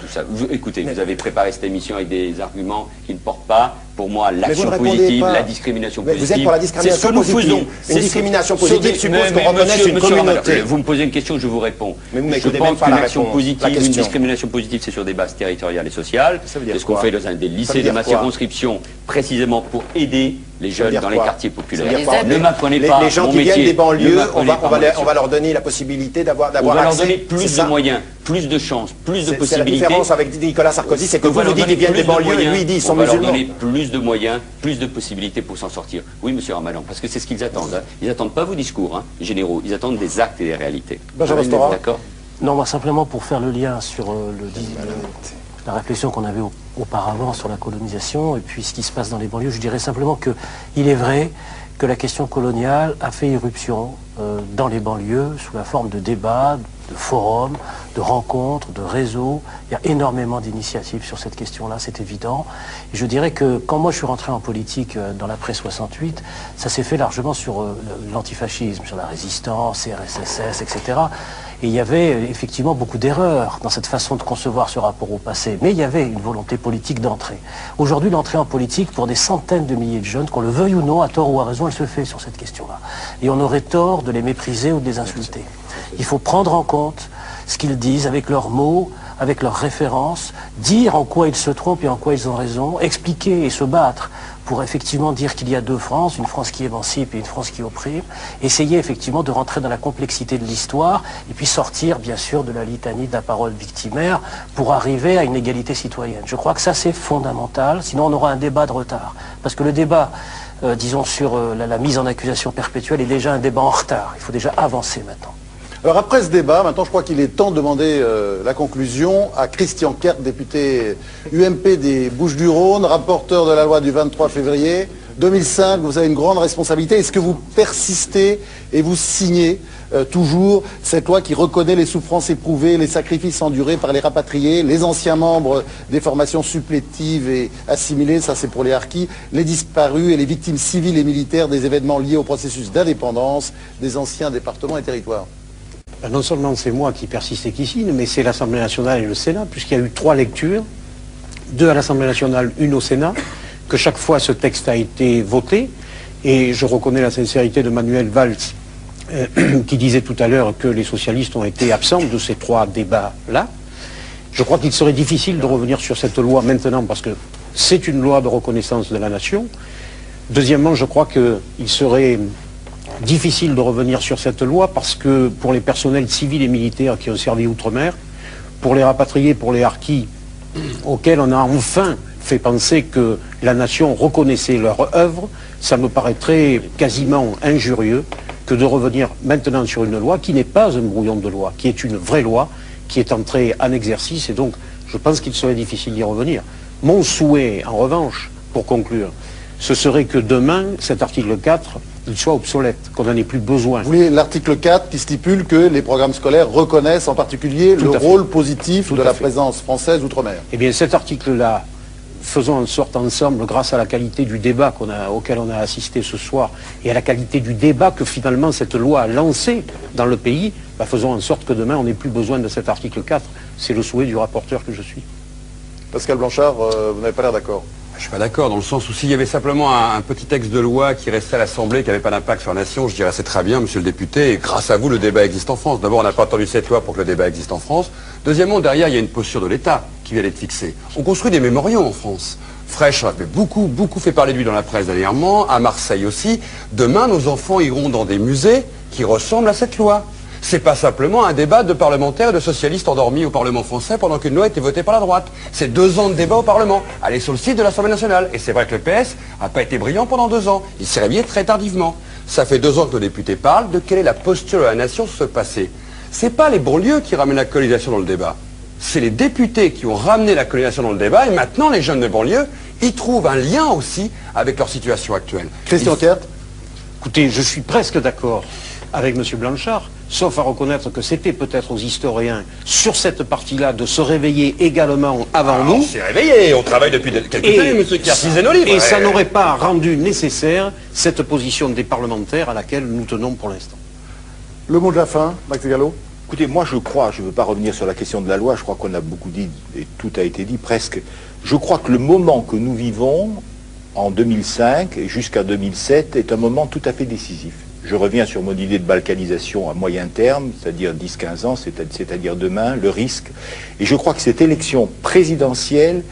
Écoutez, vous avez préparé cette émission avec des arguments qui ne portent pas, pour moi, l'action positive, la discrimination positive. Vous êtes pour la discrimination positive. Une discrimination positive suppose qu'on reconnaisse une communauté. Vous me posez une question, je vous réponds. Mais vous je pense qu'une action positive, une discrimination positive, c'est sur des bases territoriales et sociales. C'est ce qu'on fait dans des lycées de ma circonscription, précisément pour aider les jeunes dans les quartiers populaires. Ne m'apprenez pas les gens mon qui métier, viennent des banlieues, on va va leur donner la possibilité d'avoir accès. On va leur donner plus de moyens, plus de chances, plus de possibilités. C'est la différence avec Nicolas Sarkozy, c'est que vous dites qu'ils viennent des banlieues et lui il dit qu'ils sont musulmans. On va leur donner plus de moyens, plus de possibilités pour s'en sortir. Oui, monsieur Ramadan, parce que c'est ce qu'ils attendent. Hein. Ils n'attendent pas vos discours généraux, ils attendent des actes et des réalités. D'accord. Non, moi simplement pour faire le lien sur la réflexion qu'on avait auparavant sur la colonisation et puis ce qui se passe dans les banlieues, je dirais simplement qu'il est vrai que la question coloniale a fait irruption dans les banlieues sous la forme de débats, de forums, de rencontres, de réseaux. Il y a énormément d'initiatives sur cette question-là, c'est évident. Et je dirais que quand moi je suis rentré en politique dans l'après 68, ça s'est fait largement sur l'antifascisme, sur la résistance, CRSSS, etc. Et il y avait effectivement beaucoup d'erreurs dans cette façon de concevoir ce rapport au passé. Mais il y avait une volonté politique d'entrée. Aujourd'hui, l'entrée en politique pour des centaines de milliers de jeunes, qu'on le veuille ou non, à tort ou à raison, elle se fait sur cette question-là. Et on aurait tort de les mépriser ou de les insulter. Il faut prendre en compte ce qu'ils disent avec leurs mots, avec leurs références, dire en quoi ils se trompent et en quoi ils ont raison, expliquer et se battre pour effectivement dire qu'il y a deux France, une France qui émancipe et une France qui opprime, essayer effectivement de rentrer dans la complexité de l'histoire et puis sortir bien sûr de la litanie de la parole victimaire pour arriver à une égalité citoyenne. Je crois que ça c'est fondamental, sinon on aura un débat de retard. Parce que le débat, disons sur la mise en accusation perpétuelle est déjà un débat en retard. Il faut déjà avancer maintenant. Alors après ce débat, maintenant je crois qu'il est temps de demander la conclusion à Christian Kert, député UMP des Bouches-du-Rhône, rapporteur de la loi du 23 février 2005. Vous avez une grande responsabilité. Est-ce que vous persistez et vous signez toujours cette loi qui reconnaît les souffrances éprouvées, les sacrifices endurés par les rapatriés, les anciens membres des formations supplétives et assimilées, ça c'est pour les harkis, les disparus et les victimes civiles et militaires des événements liés au processus d'indépendance des anciens départements et territoires? Non seulement c'est moi qui persiste et qui signe, mais c'est l'Assemblée nationale et le Sénat, puisqu'il y a eu 3 lectures, 2 à l'Assemblée nationale, 1 au Sénat, que chaque fois ce texte a été voté, et je reconnais la sincérité de Manuel Valls, qui disait tout à l'heure que les socialistes ont été absents de ces 3 débats-là. Je crois qu'il serait difficile de revenir sur cette loi maintenant, parce que c'est une loi de reconnaissance de la nation. Deuxièmement, je crois qu'il serait difficile de revenir sur cette loi parce que pour les personnels civils et militaires qui ont servi outre-mer, pour les rapatriés, pour les harkis, auxquels on a enfin fait penser que la nation reconnaissait leur œuvre, ça me paraîtrait quasiment injurieux que de revenir maintenant sur une loi qui n'est pas un brouillon de loi, qui est une vraie loi, qui est entrée en exercice, et donc je pense qu'il serait difficile d'y revenir. Mon souhait, en revanche, pour conclure, ce serait que demain, cet article 4, il soit obsolète, qu'on n'en ait plus besoin. Vous voulez l'article 4 qui stipule que les programmes scolaires reconnaissent en particulier le rôle positif de la présence française outre-mer? Eh bien cet article-là, faisons en sorte ensemble, grâce à la qualité du débat auquel on a assisté ce soir, et à la qualité du débat que finalement cette loi a lancé dans le pays, faisons en sorte que demain on n'ait plus besoin de cet article 4. C'est le souhait du rapporteur que je suis. Pascal Blanchard, vous n'avez pas l'air d'accord? Je ne suis pas d'accord, dans le sens où s'il y avait simplement un petit texte de loi qui restait à l'Assemblée, qui n'avait pas d'impact sur la nation, je dirais c'est très bien, monsieur le député, et grâce à vous, le débat existe en France. D'abord, on n'a pas attendu cette loi pour que le débat existe en France. Deuxièmement, derrière, il y a une posture de l'État qui vient d'être fixée. On construit des mémoriaux en France. Frêche avait beaucoup fait parler de lui dans la presse dernièrement, à Marseille aussi. Demain, nos enfants iront dans des musées qui ressemblent à cette loi. C'est pas simplement un débat de parlementaires et de socialistes endormis au Parlement français pendant qu'une loi a été votée par la droite. C'est 2 ans de débat au Parlement. Allez sur le site de l'Assemblée nationale. Et c'est vrai que le PS n'a pas été brillant pendant 2 ans. Il s'est réveillé très tardivement. Ça fait 2 ans que nos députés parlent de quelle est la posture de la nation sur ce passé. C'est pas les banlieues qui ramènent la colonisation dans le débat. C'est les députés qui ont ramené la colonisation dans le débat. Et maintenant, les jeunes de banlieue, ils trouvent un lien aussi avec leur situation actuelle. Christian Kert. Écoutez, je suis presque d'accord avec M. Blanchard, sauf à reconnaître que c'était peut-être aux historiens, sur cette partie-là, de se réveiller également avant nous. On s'est réveillé, on travaille depuis quelques années, M. Kert, lisez nos livres. Et ça n'aurait pas rendu nécessaire cette position des parlementaires à laquelle nous tenons pour l'instant. Le mot de la fin, Max Gallo. Écoutez, moi je crois, je ne veux pas revenir sur la question de la loi, je crois qu'on a beaucoup dit, et tout a été dit presque. Je crois que le moment que nous vivons, en 2005 et jusqu'à 2007, est un moment tout à fait décisif. Je reviens sur mon idée de balkanisation à moyen terme, c'est-à-dire 10-15 ans, c'est-à-dire demain, le risque. Et je crois que cette élection présidentielle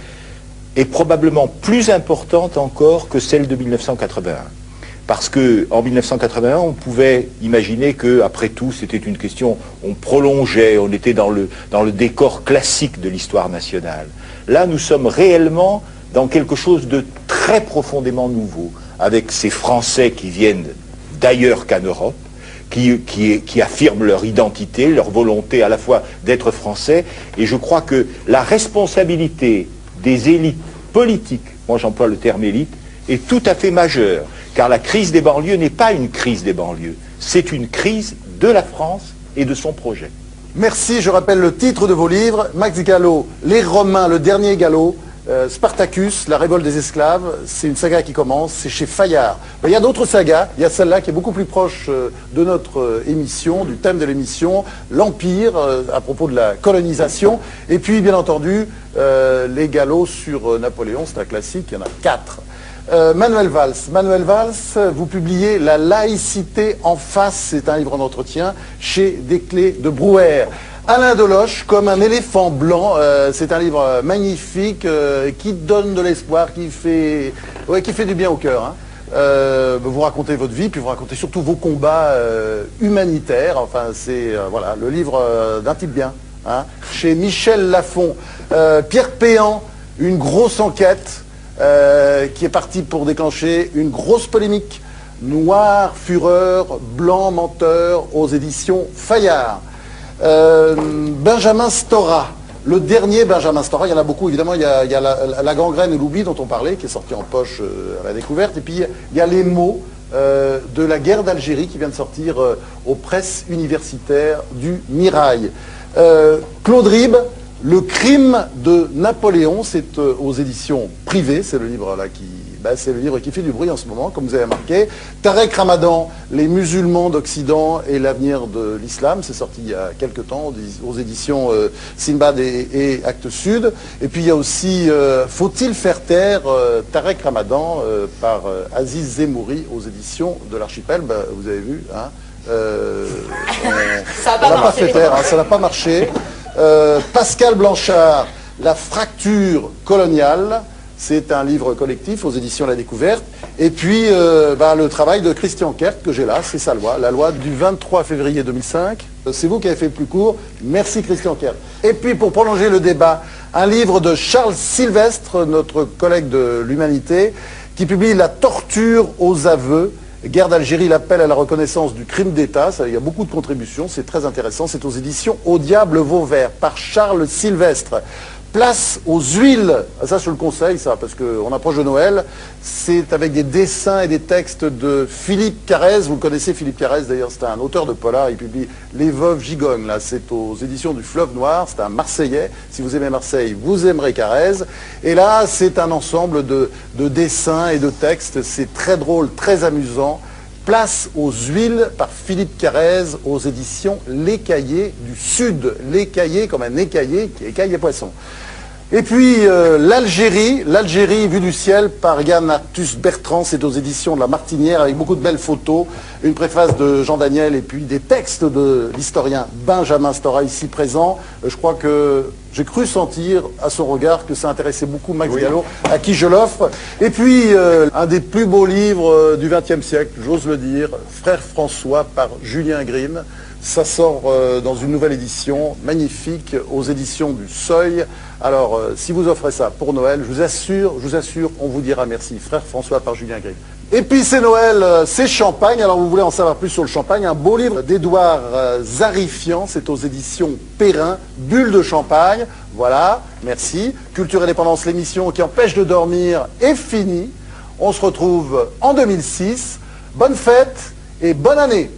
est probablement plus importante encore que celle de 1981. Parce qu'en 1981, on pouvait imaginer que, après tout, c'était une question, on prolongeait, on était dans le décor classique de l'histoire nationale. Là, nous sommes réellement dans quelque chose de très profondément nouveau, avec ces Français qui viennent d'ailleurs qu'en Europe, qui affirment leur identité, leur volonté à la fois d'être français, et je crois que la responsabilité des élites politiques, moi j'emploie le terme élite, est tout à fait majeure, car la crise des banlieues n'est pas une crise des banlieues, c'est une crise de la France et de son projet. Merci, je rappelle le titre de vos livres, Max Gallo, Les Romains, le dernier Gallo, Spartacus, la révolte des esclaves, c'est une saga qui commence, c'est chez Fayard. Il y a d'autres sagas, il y a celle-là qui est beaucoup plus proche de notre émission, du thème de l'émission, l'Empire, à propos de la colonisation, et puis bien entendu, les Gallos sur Napoléon, c'est un classique, il y en a 4. Manuel Valls, vous publiez La laïcité en face, c'est un livre en entretien, chez Desclés de Brouwer. Alain Deloche, comme un éléphant blanc, c'est un livre magnifique qui donne de l'espoir, qui fait du bien au cœur. Hein. Vous racontez votre vie, puis vous racontez surtout vos combats humanitaires. Enfin, c'est voilà, le livre d'un type bien. Hein. Chez Michel Lafon, Pierre Péan, une grosse enquête qui est partie pour déclencher une grosse polémique. Noir, fureur, blanc, menteur, aux éditions Fayard. Benjamin Stora, le dernier Benjamin Stora, il y en a beaucoup évidemment, il y a la gangrène et l'oubli dont on parlait, qui est sorti en poche à la découverte, et puis il y a les mots de la guerre d'Algérie qui vient de sortir aux presses universitaires du Mirail. Claude Ribes, Le crime de Napoléon, c'est aux éditions privées, c'est le livre là c'est le livre qui fait du bruit en ce moment, comme vous avez remarqué. Tarek Ramadan, Les musulmans d'Occident et l'avenir de l'islam, c'est sorti il y a quelques temps aux éditions Sinbad et Actes Sud. Et puis il y a aussi Faut-il faire taire Tarek Ramadan par Aziz Zemouri aux éditions de l'Archipel. Vous avez vu, hein, ça n'a pas fait taire, hein, ça n'a pas marché. Pascal Blanchard, La fracture coloniale. C'est un livre collectif aux éditions La Découverte. Et puis, le travail de Christian Kert, que j'ai là, c'est sa loi, la loi du 23 février 2005. C'est vous qui avez fait le plus court. Merci Christian Kert. Et puis, pour prolonger le débat, un livre de Charles Sylvestre, notre collègue de l'Humanité, qui publie La torture aux aveux. Guerre d'Algérie, l'appel à la reconnaissance du crime d'État. Il y a beaucoup de contributions, c'est très intéressant. C'est aux éditions Au diable Vauvert, par Charles Sylvestre. Place aux huiles, ça je le conseille, ça, parce qu'on approche de Noël, c'est avec des dessins et des textes de Philippe Carrez. Vous le connaissez, Philippe Carrez, d'ailleurs, c'est un auteur de polar, il publie Les Veuves Gigognes, là, c'est aux éditions du Fleuve Noir, c'est un Marseillais. Si vous aimez Marseille, vous aimerez Carrez. Et là, c'est un ensemble de dessins et de textes, c'est très drôle, très amusant. Place aux huiles par Philippe Carrez aux éditions Les Cahiers du Sud. Les Cahiers comme un écaillé qui écaille les poissons. Et puis l'Algérie vue du ciel par Yann Arthus Bertrand, c'est aux éditions de La Martinière avec beaucoup de belles photos, une préface de Jean Daniel et puis des textes de l'historien Benjamin Stora ici présent. Je crois que j'ai cru sentir à son regard que ça intéressait beaucoup Max Gallo, à qui je l'offre. Et puis un des plus beaux livres du XXe siècle, j'ose le dire, Frère François par Julien Grimm. Ça sort dans une nouvelle édition magnifique aux éditions du Seuil. Alors, si vous offrez ça pour Noël, je vous assure, on vous dira merci. Frère François par Julien Grimm. Et puis c'est Noël, c'est champagne. Alors vous voulez en savoir plus sur le champagne, un beau livre d'Édouard Zarifian, c'est aux éditions Perrin, Bulle de champagne. Voilà, merci. Culture et Dépendance, l'émission qui empêche de dormir est finie. On se retrouve en 2006. Bonne fête et bonne année.